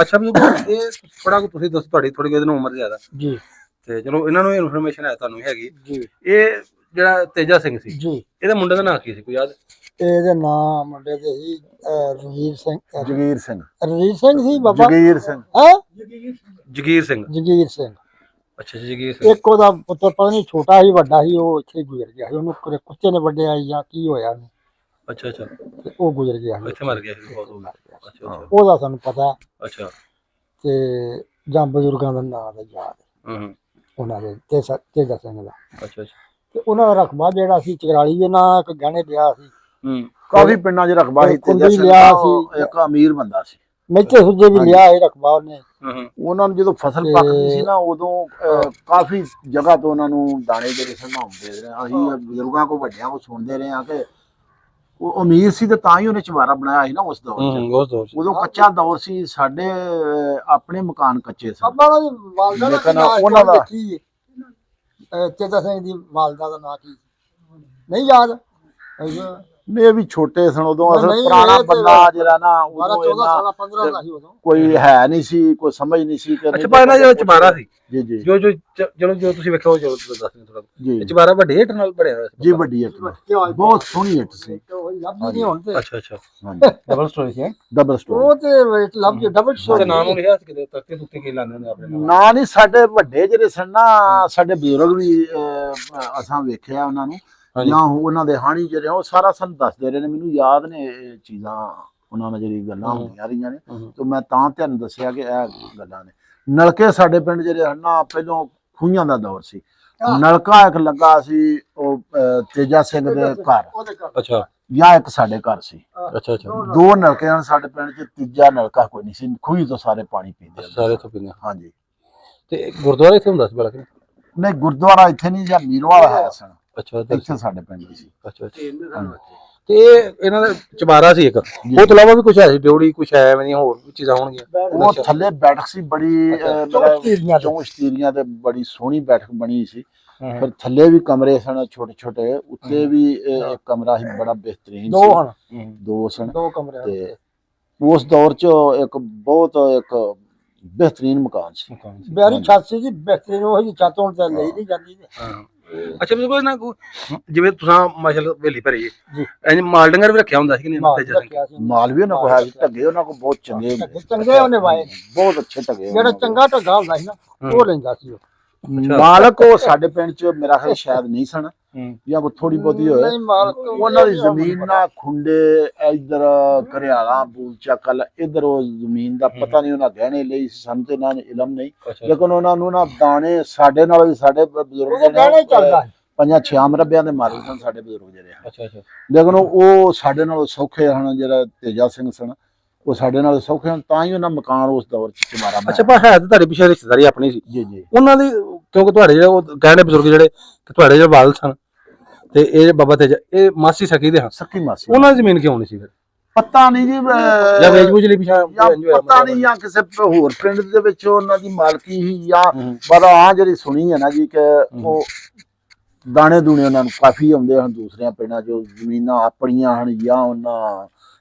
ਅੱਛਾ ਵੀ ਇਹ ਥੋੜਾ ਤੁਸੀਂ ਦੱਸੋ, ਤੁਹਾਡੀ ਥੋੜੀ ਜਿਹੀ ਉਮਰ ਜ਼ਿਆਦਾ ਜੀ, ਤੇ ਚਲੋ ਇਹਨਾਂ ਨੂੰ ਇਨਫੋਰਮੇਸ਼ਨ ਹੈ, ਤੁਹਾਨੂੰ ਹੈਗੀ ਜੀ। ਇਹ ਜਿਹੜਾ ਤੇਜਾ ਸਿੰਘ ਸੀ ਜੀ, ਇਹਦੇ ਮੁੰਡੇ ਦਾ ਨਾਂ ਕੀ ਸੀ, ਕੋਈ ਯਾਦ? ਇਹਦੇ ਨਾਂ ਮੁੰਡੇ ਦੇ ਸੀ ਜਗੀਰ ਸਿੰਘ ਸੀ ਬਾਬਾ। ਜਗੀਰ ਸਿੰਘ ਜਗੀਰ ਸਿੰਘ। ਅੱਛਾ ਜਗੀਰ ਸਿੰਘ। ਇੱਕ ਉਹਦਾ ਪੁੱਤਰ ਪਤਾ ਨਹੀਂ ਛੋਟਾ ਸੀ ਵੱਡਾ ਸੀ, ਉਹ ਇੱਥੇ ਗੁਜ਼ਰ ਗਿਆ ਸੀ, ਉਹਨੂੰ ਕੁੱਤੇ ਨੇ ਵੱਢਿਆ ਜਾਂ ਕੀ ਹੋਇਆ ਉਹਨੂੰ। ਅੱਛਾ ਅੱਛਾ ਤੇ ਉਹ ਗੁਜ਼ਰ ਗਿਆ, ਇੱਥੇ ਮਰ ਗਿਆ ਸੀ, ਬਹੁਤ ਹੋ ਗਿਆ। ਅੱਛਾ ਅੱਛਾ ਉਹਦਾ ਸਾਨੂੰ ਪਤਾ। ਅੱਛਾ ਤੇ ਜਾਂ ਬਜ਼ੁਰਗਾਂ ਦਾ ਨਾਂ ਦਾ ਯਾਦ ਉਹਨਾਂ ਦੇ ਤੇਜਾ ਸਿੰਘ ਦਾ। ਅੱਛਾ ਅੱਛਾ ਤੇ ਉਹਨਾਂ ਦਾ ਰਕਬਾ ਜਿਹੜਾ ਸੀ ਚਕਰਾਲੀ ਦੇ ਨਾਂ ਇੱਕ ਗਹਿਣੇ ਲਿਆ ਸੀ। ਕਾਫੀ ਪਿੰਡਾਂ 'ਚ ਰਕਬਾ ਸੀ, ਲਿਆ ਸੀ, ਇੱਕ ਅਮੀਰ ਬੰਦਾ ਸੀ। ਮੇਚੇ ਸੁੱਜੇ ਵੀ ਲਿਆ ਇਹ ਰਕਬਾ ਉਹਨੇ। ਉਹਨਾਂ ਨੂੰ ਜਦੋਂ ਫਸਲ ਪੱਕਦੀ ਸੀ ਨਾ, ਉਦੋਂ ਕਾਫੀ ਜਗ੍ਹਾ ਤੋਂ ਉਹਨਾਂ ਨੂੰ ਦਾਣੇ ਜਿਹੜੇ ਸੰਭਾਉਂਦੇ ਰਹੇ। ਅਸੀਂ ਬਜ਼ੁਰਗਾਂ ਕੋਲ ਵੱਡਿਆਂ ਕੋਲ ਸੁਣਦੇ ਰਹੇ ਹਾਂ ਕਿ ਉਹ ਅਮੀਰ ਸੀ ਤੇ ਤਾਂ ਹੀ ਉਹਨੇ ਚੁਬਾਰਾ ਬਣਾਇਆ ਸੀ ਨਾ ਉਸ ਦੌਰ 'ਚ। ਉਦੋਂ ਕੱਚਾ ਦੌਰ ਸੀ, ਸਾਡੇ ਆਪਣੇ ਮਕਾਨ ਕੱਚੇ ਸਨ। ਲੇਕਿਨ ਉਹਨਾਂ ਦਾ ਤੇਜਾ ਸਿੰਘ ਦੀ ਵਾਲਦਾ ਦਾ ਨਾਂ ਕੀ ਨਹੀਂ ਯਾਦ? ਇਹ ਵੀ ਛੋਟੇ ਸਨ ਉਦੋਂ, ਅਸਲ ਪੁਰਾਣਾ ਬੰਦਾ ਜਿਹੜਾ ਨਾ, ਉਦੋਂ ਕੋਈ ਹੈ ਨਹੀਂ ਸੀ, ਕੋਈ ਸਮਝ ਨਹੀਂ ਸੀ। ਅੱਛਾ ਪਰ ਇਹਨਾਂ ਜਿਹੜਾ ਚੁਬਾਰਾ ਸੀ, ਜੀ ਜੀ, ਜੋ ਤੁਸੀਂ ਵੇਖੋ, ਜੋ ਦੱਸ ਦਿਓ ਥੋੜਾ ਜੀ। ਚੁਬਾਰਾ ਵੱਡੀ ਇੱਟ ਨਾਲ ਬਣਿਆ ਹੋਇਆ ਸੀ ਜੀ, ਵੱਡੀ ਇੱਟ, ਬਹੁਤ ਸੋਹਣੀ ਇੱਟ ਸੀ। ਅੱਛਾ ਅੱਛਾ ਡਬਲ ਸਟੋਰੀ ਸੀ। ਡਬਲ ਸਟੋਰੀ ਉਹ ਤੇ ਲੱਭ ਕੇ ਡਬਲ ਸਟੋਰੀ ਨਾਮ ਨੂੰ ਲਿਖਿਆ ਸੀ ਕਿਤੇ ਤਖਤੇ ਤੁੱਤੇ ਕੀ ਲਾਉਂਦੇ ਨੇ ਆਪਣੇ ਨਾਂ ਨਹੀਂ। ਸਾਡੇ ਵੱਡੇ ਜਿਹੜੇ ਸਨ ਨਾ, ਸਾਡੇ ਬਜ਼ੁਰਗ ਵੀ ਅਸਾਂ ਵੇਖਿਆ ਉਹਨਾਂ ਨੂੰ, ਜਾਂ ਉਹਨਾਂ ਦੇ ਹਾਣੀ ਜਿਹੜੇ ਉਹ ਸਾਰਾ ਸਾਨੂੰ ਦੱਸਦੇ ਰਹੇ ਨੇ। ਮੈਨੂੰ ਯਾਦ ਨੇ ਇਹ ਚੀਜ਼ਾਂ, ਉਹਨਾਂ ਨਾਲ ਜਿਹੜੀ ਗੱਲਾਂ ਹੁੰਦੀਆਂ ਰਹੀਆਂ ਨੇ, ਤੇ ਮੈਂ ਤਾਂ ਤੁਹਾਨੂੰ ਦੱਸਿਆ ਕਿ ਇਹ ਗੱਲਾਂ ਨੇ। ਨਲਕੇ ਸਾਡੇ ਪਿੰਡ ਜਿਹੜੇ ਹਨ ਨਾ, ਪਹਿਲੋਂ ਖੂਹਾਂ ਦਾ ਦੌਰ ਸੀ। ਨਲਕਾ ਇੱਕ ਲੱਗਾ ਸੀ ਉਹ ਤੇਜਾ ਸਿੰਘ ਦੇ ਘਰ, ਅੱਛਾ, ਜਾਂ ਇੱਕ ਸਾਡੇ ਘਰ ਸੀ। ਅੱਛਾ ਅੱਛਾ ਦੋ ਨਲਕੇ ਹਨ ਸਾਡੇ ਪਿੰਡ 'ਚ, ਤੀਜਾ ਨਲਕਾ ਕੋਈ ਨਹੀਂ ਸੀ। ਖੂਹੀ ਤੋਂ ਸਾਰੇ ਪਾਣੀ ਪੀਂਦੇ, ਸਾਰੇ ਤੋਂ ਪੀਂਦੇ। ਹਾਂਜੀ। ਤੇ ਗੁਰਦੁਆਰਾ ਇੱਥੇ ਹੁੰਦਾ ਸੀ ਬੜਾ? ਨਹੀਂ, ਗੁਰਦੁਆਰਾ ਇੱਥੇ ਨਹੀਂ, ਜਾਂ ਮੀਰਵਾਲ ਹੈ ਸਨ। ਅੱਛਾ, ਇੱਥੇ ਸਾਡੇ ਪਿੰਡ ਸੀ। ਅੱਛਾ ਅੱਛਾ। ਤੇ ਇਹਨਾਂ ਦਾ ਚੁਬਾਰਾ ਸੀ ਇੱਕ, ਉਹ ਤੋਂ ਇਲਾਵਾ ਵੀ ਕੁਝ ਹੈ ਸੀ, ਡਿਉੜੀ ਕੁਝ ਹੈ ਐਵੇਂ ਦੀਆਂ ਹੋਰ ਚੀਜ਼ਾਂ ਹੋਣਗੀਆਂ? ਉਹ ਥੱਲੇ ਬੈਠਕ ਸੀ ਬੜੀ, ਚੌਂਸ਼ਤੀਰੀਆਂ ਤੇ ਬੜੀ ਸੋਹਣੀ ਬੈਠਕ ਬਣੀ ਸੀ। ਫਿਰ ਥੱਲੇ ਵੀ ਕਮਰੇ ਸਨ ਛੋਟੇ ਛੋਟੇ, ਉੱਤੇ ਵੀ ਇੱਕ ਕਮਰਾ ਸੀ ਬੜਾ ਬਿਹਤਰੀਨ, ਦੋ ਸਨ ਕਮਰੇ। ਤੇ ਉਸ ਦੌਰ 'ਚ ਇੱਕ ਬਹੁਤ ਇੱਕ ਬਿਹਤਰੀਨ ਮਕਾਨ ਸੀ। ਬਿਆਰੀ ਛੱਤ ਸੀ ਜੀ, ਬਿਹਤਰੀਨ। ਉਹ ਜੀ ਛੱਤ ਹੁਣ ਤਾਂ ਲਈ ਨਹੀਂ ਜਾਂਦੀ। ਅੱਛਾ ਬਿਲਕੁਲ ਨਾ ਜਿਵੇਂ ਤੁਸੀਂ ਮਾਸ਼ਾਅੱਲਾ ਹਵੇਲੀ ਭਰੀ ਜੀ। ਇੰਜ ਮਾਲ ਡੰਗਰ ਵੀ ਰੱਖਿਆ ਹੁੰਦਾ ਸੀ ਕਿ ਨਹੀਂ ਮਾਲ ਤੇਜਾ ਸਿੰਘ? ਰੱਖਿਆ ਸੀ ਮਾਲ ਵੀ ਉਹਨਾਂ ਕੋਲ ਹੈ, ਢੱਗੇ ਉਹਨਾਂ ਕੋਲ ਬਹੁਤ ਚੰਗੇ ਚੰਗੇ ਉਹਨੇ ਵਾਏ ਨੇ। ਬਹੁਤ ਅੱਛੇ ਢੱਗੇ ਜਿਹੜਾ ਉਹਨਾਂ ਕੋਲ। ਚੰਗਾ ਢੱਗਾ ਹੁੰਦਾ ਸੀ ਨਾ ਉਹ ਲੈਂਦਾ ਸੀ ਉਹ। ਮਾਲਕ ਉਹ ਸਾਡੇ ਪਿੰਡ ਚ ਮੇਰਾ ਖਿਆਲ ਸ਼ਾਇਦ ਨਹੀਂ ਸਨ, ਜਾਂ ਕੋਈ ਥੋੜੀ ਬਹੁਤੀ ਹੋਏ। ਨਹੀਂ ਮਾਲਕ ਉਹਨਾਂ ਦੀ ਜ਼ਮੀਨ ਨਾ ਖੁੰਡੇ ਇਧਰ ਘਰਿਆਲਾ ਬੂਲ ਚੱਕਲ ਇਧਰ ਉਹ ਜ਼ਮੀਨ ਦਾ ਪਤਾ ਨਹੀਂ ਉਹਨਾਂ ਗਹਿਣੇ ਲਈ ਸਾਨੂੰ ਤੇ ਨਾ ਇਲਮ ਨਹੀਂ, ਲੇਕਿਨ ਉਹਨਾਂ ਨੂੰ ਨਾ ਦਾਣੇ ਸਾਡੇ ਨਾਲ ਵੀ ਸਾਡੇ ਬਜ਼ੁਰਗ ਉਹ ਗਹਿਣਾ ਹੀ ਚੱਲਦਾ ਸੀ। 5-6 ਮਰਬਿਆਂ ਦੇ ਮਾਰੇ ਸਨ ਸਾਡੇ ਬਜ਼ੁਰਗ ਜਿਹੜੇ। ਅੱਛਾ ਅੱਛਾ। ਲੇਕਿਨ ਉਹ ਸਾਡੇ ਨਾਲ ਸੌਖੇ ਹਨ, ਜਿਹੜਾ ਤੇਜਾ ਸਿੰਘ ਸਨ ਉਹ ਸਾਡੇ ਨਾਲ ਸੌਖੇ ਹਨ, ਤਾਂ ਹੀ ਉਹਨਾਂ ਮਕਾਨ ਉਸ ਦੌਰ ਚ ਮਾਰਾ। ਅੱਛਾ ਪਰ ਹੈ ਤਾਂ ਤੁਹਾਡੇ ਪਿੱਛੇ ਰਿਸ਼ਤੇਦਾਰੀ ਆਪਣੀ ਸੀ ਜੀ ਜੀ। ਉਹਨਾਂ ਦੀ, ਕਿਉਂਕਿ ਤੁਹਾਡੇ ਜਿਹੜੇ ਉਹ ਕਹਿੰਦੇ ਬਜ਼ੁਰਗ ਜਿਹੜੇ ਕਿ ਤੁਹਾਡੇ ਜਿਹੜੇ ਵਾਲਦ ਸਨ ਤੇ ਇਹ ਬਾਬਾ ਤੇਜਾ ਇਹ ਮਾਸੀ ਸਕੀ ਦੇ ਹਾਂ, ਸੱਕੀ ਮਾਸੀ ਉਹਨਾਂ ਦੀ ਜ਼ਮੀਨ ਕਿਉਂ ਨਹੀਂ ਸੀ ਫਿਰ? ਪਤਾ ਨਹੀਂ ਜੀ, ਜਾਂ ਵੇਚ-ਬੂਝ ਲਈ ਪਿੱਛਾ ਜਾਂ ਪਤਾ ਨਹੀਂ, ਜਾਂ ਕਿਸੇ ਹੋਰ ਪਿੰਡ ਦੇ ਵਿੱਚ ਉਹਨਾਂ ਦੀ ਮਾਲਕੀ ਹੀ, ਜਾਂ ਪਤਾ ਆ ਜਿਹੜੀ ਸੁਣੀ ਹੈ ਨਾ ਜੀ ਕਿ ਉਹ ਦਾਣੇ ਦੂਣੇ ਉਹਨਾਂ ਨੂੰ ਕਾਫੀ ਆਉਂਦੇ ਹਨ ਦੂਸਰਿਆਂ ਪਿੰਡਾਂ ਚੋਂ, ਜ਼ਮੀਨਾਂ ਆਪਣੀਆਂ ਹਨ ਜਾਂ ਉਹਨਾਂ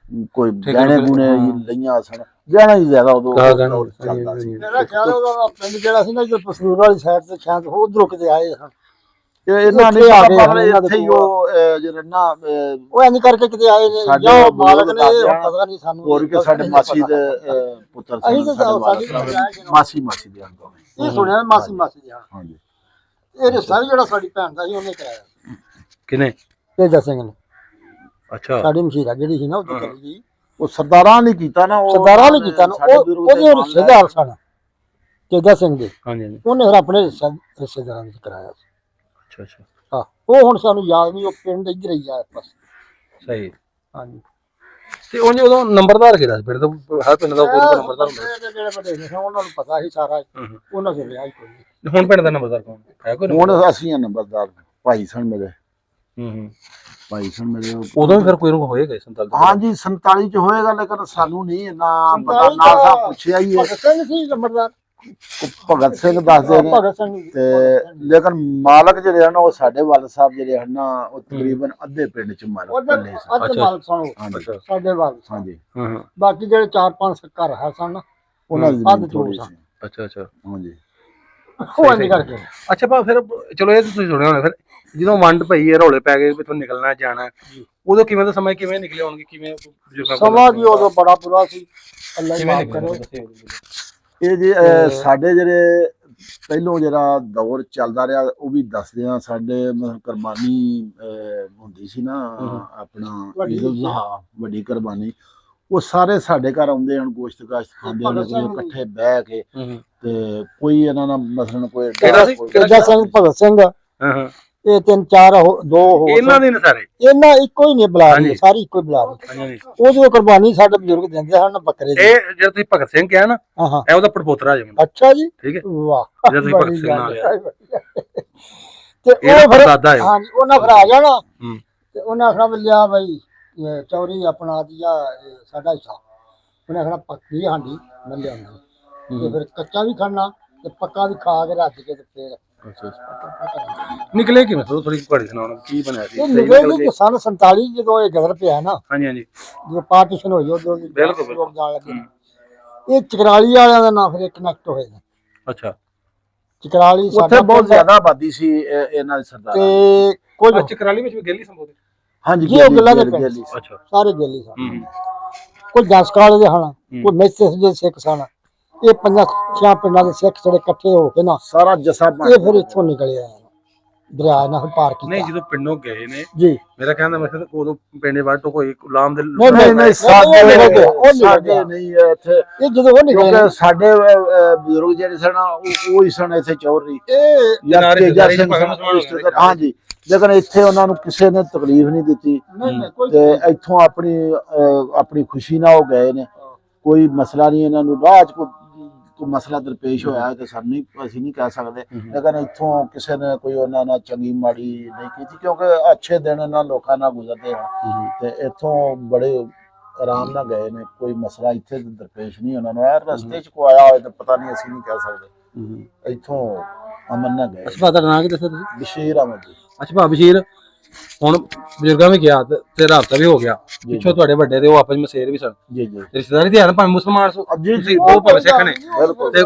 ਕੋਈ ਗਹਿਣੇ ਗੁਣੇ ਲਈਆਂ ਸਨ, ਗਹਿਣਾ ਹੀ ਜ਼ਿਆਦਾ ਉਦੋਂ ਚੱਲਦਾ ਸੀ। ਮੇਰਾ ਖਿਆਲ ਉਹਦਾ ਪਿੰਡ ਜਿਹੜਾ ਸੀ ਨਾ ਜੋ ਪਸੂਰ ਵਾਲੀ ਸਾਈਡ ਤੇ ਸ਼ਾਇਦ ਉਧਰੋਂ ਕਿਤੇ ਆਏ ਹਨ। ਇਹਨਾਂ ਨੇ ਇੱਥੇ ਹੀ ਉਹ ਜਿਹੜਾ ਨਾ ਉਹ ਇੰਜ ਕਰਕੇ ਕਿਤੇ ਆਏ ਨੇ ਜਾਂ ਮਾਲਕ ਨੇ ਪਤਾ ਨਹੀਂ ਸਾਨੂੰ। ਹੋਰ ਕਿ ਸਾਡੇ ਮਾਸੀ ਦੇ ਪੁੱਤਰ ਅਸੀਂ ਤਾਂ ਮਾਸੀ ਦੇ ਅੰਦਰ ਇਹ ਸੁਣਿਆ ਮਾਸੀ ਦੇ। ਹਾਂਜੀ। ਇਹ ਰਿਸ਼ਤਾ ਜਿਹੜਾ ਸਾਡੀ ਭੈਣ ਦਾ ਸੀ ਉਹਨੇ ਕਰਾਇਆ। ਕਿਨੇ? ਤੇਜਾ ਸਿੰਘ ਨੇ। ਅੱਛਾ। ਸਾਡੀ ਮਸ਼ੀਰਾ ਜਿਹੜੀ ਸੀ ਨਾ ਉਹ ਚਲੀ ਗਈ। ਉਹ ਸਰਦਾਰਾਂ ਨੇ ਕੀਤਾ ਨਾ, ਉਹ ਸਰਦਾਰਾਂ ਨੇ ਕੀਤਾ ਨਾ, ਉਹਦੇ ਰਿਸ਼ਤੇਦਾਰ ਸਨ ਤੇਜਾ ਸਿੰਘ ਦੇ। ਹਾਂਜੀ ਹਾਂਜੀ। ਉਹਨੇ ਫਿਰ ਆਪਣੇ ਰਿਸ਼ਤੇਦਾਰਾਂ ਵਿੱਚ ਕਰਾਇਆ ਸੀ। ਅੱਛਾ ਅੱਛਾ। ਹਾਂ ਉਹ ਹੁਣ ਸਾਨੂੰ ਯਾਦ ਨਹੀਂ, ਉਹ ਪਿੰਡ ਇੱਧਰ ਹੀ ਆ ਬਸ। ਸਹੀ। ਹਾਂਜੀ। ਤੇ ਉਹਨੇ ਉਦੋਂ ਨੰਬਰਦਾਰ ਕਿਹੜਾ ਸੀ ਪਿੰਡ ਦਾ? ਹਰ ਪਿੰਡ ਦਾ ਕੋਈ ਨੰਬਰਦਾਰ ਹੁੰਦਾ? ਜਿਹੜੇ ਵੱਡੇ ਨੇ ਉਹਨਾਂ ਨੂੰ ਪਤਾ ਸੀ ਸਾਰਾ, ਉਹਨਾਂ ਤੋਂ ਲਿਆ ਹੀ ਕੋਈ ਨਹੀਂ। ਹੁਣ ਪਿੰਡ ਦਾ ਨੰਬਰਦਾਰ ਕੌਣ ਹੈ? ਕੋਈ ਹੁਣ ਅਸੀਂ ਆ ਨੰਬਰਦਾਰ ਭਾਈ ਸਨ ਮੇਰੇ। ਭਾਈ ਸਨ ਮੇਰੇ। ਉਦੋਂ ਵੀ ਫਿਰ ਕੋਈ ਨੂੰ ਹੋਏਗਾ 47? ਹਾਂਜੀ 47 ਚ ਹੋਏਗਾ, ਲੇਕਿਨ ਸਾਨੂੰ ਨਹੀਂ ਇੰਨਾ ਪਤਾ, ਨਾ ਸਾਹਿਬ ਪੁੱਛਿਆ ਹੀ ਹੈ। ਭਗਤ ਸਿੰਘ ਸੀ ਨੰਬਰਦਾਰ। ਭਗਤ ਸਿੰਘ ਦੱਸਦੇ ਨੇ ਭਗਤ ਸਿੰਘ ਤੇ, ਲੇਕਿਨ ਮਾਲਕ ਜਿਹੜੇ ਹਨ ਉਹ ਸਾਡੇ ਵਾਲਦ ਸਾਹਿਬ ਜਿਹੜੇ ਹਨ ਨਾ ਉਹ ਤਕਰੀਬਨ ਅੱਧੇ ਪਿੰਡ ਚ ਮਾਲਕ ਨੇ। ਅੱਧੇ ਮਾਲਕ ਸਨ ਸਾਡੇ ਵਾਲਦ। ਹਾਂਜੀ। ਬਾਕੀ ਜਿਹੜੇ 4-5 ਘਰ ਹੈ ਸਨ ਉਹਨਾਂ ਦੀ ਅੱਧ ਥੋੜੀ ਸੀ। ਅੱਛਾ ਅੱਛਾ। ਹਾਂਜੀ। ਉਹ ਨਹੀਂ ਕਰਕੇ। ਅੱਛਾ ਭਾ ਫਿਰ ਚਲੋ ਇਹ ਤੁਸੀਂ ਸੁਣਿਆ ਹੋਣਾ, ਫਿਰ ਜਦੋਂ ਵੰਡ ਪਈ ਹੈ ਰੌਲੇ ਪੈ ਗਏ ਵੀ ਤੁਹਾਨੂੰ ਨਿਕਲਣਾ ਜਾਣਾ, ਉਦੋਂ ਕਿਵੇਂ ਦਾ ਸਮਾਂ ਕਿਵੇਂ ਨਿਕਲੇ ਹੋਣਗੇ? ਕਿਵੇਂ ਸਮਾਂ ਵੀ ਉਦੋਂ ਬੜਾ ਬੁਰਾ ਸੀ। ਅੱਲਾ ਹੀ ਮਾਫ ਕਰੇ। ਇਹ ਜੇ ਸਾਡੇ ਜਿਹੜੇ ਪਹਿਲੋਂ ਜਿਹੜਾ ਦੌਰ ਚੱਲਦਾ ਰਿਹਾ ਉਹ ਵੀ ਦੱਸਦੇ ਆ। ਸਾਡੇ ਕੁਰਬਾਨੀ ਹੁੰਦੀ ਸੀ ਨਾ ਆਪਣਾ ਈਦ ਉਲ ਜ਼ੁਹਾ, ਵੱਡੀ ਕੁਰਬਾਨੀ, ਉਹ ਸਾਰੇ ਸਾਡੇ ਘਰ ਆਉਂਦੇ ਹਨ, ਗੋਸ਼ਤ ਗਾਸ਼ਤ ਖਾਂਦੇ ਨੇ ਇਕੱਠੇ ਬਹਿ ਕੇ। ਤੇ ਕੋਈ ਇਹਨਾਂ ਨਾਲ ਮਸਲਨ ਕੋਈ ਤੇਜਾ ਸਿੰਘ, ਭਗਤ ਸਿੰਘ, ਇਹ 3-4 2 ਹੋ ਇਹਨਾਂ ਦੇ ਨੇ ਸਾਰੇ, ਇਹਨਾਂ ਇੱਕੋ ਹੀ ਨੇ ਬੁਲਾ ਰਹੀ, ਸਾਰੀ ਇੱਕੋ ਹੀ ਬੁਲਾ ਰਹੀ। ਉਹ ਜੋ ਕੁਰਬਾਨੀ ਸਾਡੇ ਬਜ਼ੁਰਗ ਦਿੰਦੇ ਹਨ ਬੱਕਰੇ ਦੀ। ਇਹ ਜਿਹੜਾ ਤੁਸੀਂ ਭਗਤ ਸਿੰਘ ਕਿਹਾ ਨਾ, ਇਹ ਉਹਦਾ ਪੜਪੋਤਰਾ ਜੇ ਮੁੰਡਾ। ਅੱਛਾ ਜੀ। ਠੀਕ ਹੈ। ਵਾਹ। ਜੇ ਤੁਸੀਂ ਭਗਤ ਸਿੰਘ ਨਾਲ ਲਿਆ ਤੇ ਉਹ ਫਿਰ ਦਾਦਾ ਹੈ। ਹਾਂਜੀ ਉਹਨਾਂ ਫਿਰ ਆ ਜਾਣਾ ਤੇ ਉਹਨਾਂ ਆਖਣਾ ਵੀ ਲਿਆ ਬਈ ਚੌਰੀ ਆਪਣਾ ਦੀਆ ਸਾਡਾ ਹਿੱਸਾ। ਉਹਨੇ ਆਖਣਾ ਪੱਕੀ ਹਾਂਡੀ ਮੈਂ ਲਿਆਉਣਾ, ਤੇ ਫਿਰ ਕੱਚਾ ਵੀ ਖਾਣਾ ਤੇ ਪੱਕਾ ਵੀ ਖਾ ਕੇ ਰੱਜ ਕੇ ਤੇ ਫਿਰ ਨਿਕਲੇ ਕਿਵੇਂ? ਥੋੜੀ ਘੜੀ ਸੁਣਾਉਣਾ ਕੀ ਬਣਿਆ ਸੀ? ਇਹ ਨਿਕਲੇ ਕਿ ਸਨ 47 ਜਦੋਂ ਇਹ ਗਦਰ ਪਿਆ ਨਾ। ਹਾਂਜੀ ਹਾਂਜੀ। ਜਦੋਂ ਪਾਰਟੀਸ਼ਨ ਹੋਈ ਉਦੋਂ ਬਿਲਕੁਲ ਲੋਕ ਜਾਣ ਲੱਗੇ। ਇਹ ਚਕਰਾਲੀ ਵਾਲਿਆਂ ਦਾ ਨਾਂ ਫਿਰ ਇੱਕ ਕਨੈਕਟ ਹੋਏ ਨੇ। ਅੱਛਾ। ਚਕਰਾਲੀ ਉੱਥੇ ਬਹੁਤ ਜ਼ਿਆਦਾ ਆਬਾਦੀ ਸੀ ਇਹਨਾਂ ਦੇ ਸਰਦਾਰਾਂ ਤੇ ਕੁਝ ਚਕਰਾਲੀ ਵਿੱਚ ਵੀ ਗੇਲੀ ਸੰਬੋਧਨ। ਹਾਂਜੀ ਜੀ ਉਹ ਗੱਲਾਂ ਦੇ ਪਿੰਡ ਅੱਛਾ। ਸਾਰੇ ਗੇਲੀ ਸਨ। ਕੋਈ ਜਸ ਕਾਲੇ ਦੇ ਹਨ, ਕੋਈ ਮੈਸੇਜ ਦੇ ਸਿੱਖ ਸਨ। ਇਹ 5-6 ਪਿੰਡਾਂ ਦੇ ਸਿੱਖ ਜਿਹੜੇ ਇਕੱਠੇ ਹੋ ਕੇ ਨਾ ਸਾਰਾ ਜੱਸਾ ਇਹ ਫਿਰ ਇੱਥੋਂ ਨਿਕਲੇ ਆ, ਦਰਿਆ ਨਾਲ ਪਾਰ ਕੀਤਾ। ਨਹੀਂ ਜਦੋਂ ਪਿੰਡੋਂ ਗਏ ਨੇ ਜੀ, ਮੇਰਾ ਕਹਿੰਦਾ ਮੈਂ ਉਦੋਂ ਪਿੰਡੇ ਬਾਅਦ ਤੋਂ ਕੋਈ ਗੁਲਾਮ ਦੇ ਨਹੀਂ ਸਾਡੇ ਨਹੀਂ ਇੱਥੇ। ਇਹ ਜਦੋਂ ਉਹ ਨਿਕਲੇ ਕਿਉਂਕਿ ਸਾਡੇ ਬਜ਼ੁਰਗ ਜਿਹੜੇ ਸਨ ਉਹ ਹੀ ਸਨ ਇੱਥੇ ਚੌਧਰੀ। ਹਾਂਜੀ, ਲੇਕਿਨ ਇੱਥੇ ਉਹਨਾਂ ਨੂੰ ਕਿਸੇ ਨੇ ਤਕਲੀਫ ਨਹੀਂ ਦਿੱਤੀ ਤੇ ਇੱਥੋਂ ਆਪਣੀ ਖੁਸ਼ੀ ਨਾਲ ਉਹ ਗਏ ਨੇ। ਕੋਈ ਮਸਲਾ ਨਹੀਂ ਇਹਨਾਂ ਨੂੰ। ਰਾਹ 'ਚ ਕੋਈ ਮਸਲਾ ਦਰਪੇਸ਼ ਹੋਇਆ ਤੇ ਸਾਨੂੰ ਅਸੀਂ ਨਹੀਂ ਕਹਿ ਸਕਦੇ, ਲੇਕਿਨ ਇੱਥੋਂ ਕਿਸੇ ਨੇ ਕੋਈ ਉਹਨਾਂ ਨਾਲ ਚੰਗੀ ਮਾੜੀ ਨਹੀਂ ਕੀਤੀ, ਕਿਉਂਕਿ ਅੱਛੇ ਦਿਨ ਇਹਨਾਂ ਲੋਕਾਂ ਨਾਲ ਗੁਜ਼ਰਦੇ ਹਨ ਤੇ ਇੱਥੋਂ ਬੜੇ ਆਰਾਮ ਨਾਲ ਗਏ ਨੇ। ਕੋਈ ਮਸਲਾ ਇੱਥੇ ਦਰਪੇਸ਼ ਨਹੀਂ ਉਹਨਾਂ ਨੂੰ ਆਇਆ। ਰਸਤੇ 'ਚ ਕੋਈ ਆਇਆ ਹੋਵੇ ਤਾਂ ਪਤਾ ਨਹੀਂ, ਅਸੀਂ ਨਹੀਂ ਕਹਿ ਸਕਦੇ। ਇੱਥੋਂ ਅਮਨ ਨਾਲ ਗਏ। ਅੱਛਾ, ਤੁਹਾਡਾ ਨਾਂ ਕੀ ਦੱਸਿਆ ਤੁਸੀਂ? ਬਸ਼ੀਰ ਅਹਿਮਦ ਜੀ। ਅੱਛਾ ਭਾ ਬਸ਼ੀਰ, ਹੁਣ ਬਜ਼ੁਰਗਾਂ ਵੀ ਗਿਆ ਤੇ ਰਾਬਤਾ ਵੀ ਹੋ ਗਿਆ, ਪਿੱਛੋਂ ਤੁਹਾਡੇ ਵੱਡੇ ਤੇ ਉਹ ਆਪਸ ਵਿੱਚ ਮਸੇਰ ਵੀ ਸਨ, ਜੀ ਜੀ ਰਿਸ਼ਤੇਦਾਰੀ ਤੇ ਹਨ ਭਾਵੇਂ ਮੁਸਲਮਾਨ ਸੋ ਜੀ ਜੀ ਤੁਸੀਂ ਉਹ ਭਾਵੇਂ ਸਿੱਖ ਨੇ, ਬਿਲਕੁਲ ਤੇ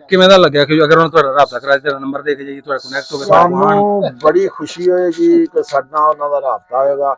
ਕਿਵੇਂ ਦਾ ਲੱਗਿਆ ਕਿ ਅਗਰ ਉਹਨਾਂ ਤੁਹਾਡਾ ਰਾਬਤਾ ਕਰਾਇਆ ਤੇਰਾ ਨੰਬਰ ਦੇ ਕੇ ਜਾਈਏ, ਤੁਹਾਡਾ ਕਨੈਕਟ ਹੋ ਗਿਆ ਸਾਨੂੰ ਬੜੀ ਖੁਸ਼ੀ ਹੋਏਗੀ ਕਿ ਸਾਡਾ ਉਹਨਾਂ ਦਾ ਰਾਬਤਾ ਹੋਏਗਾ।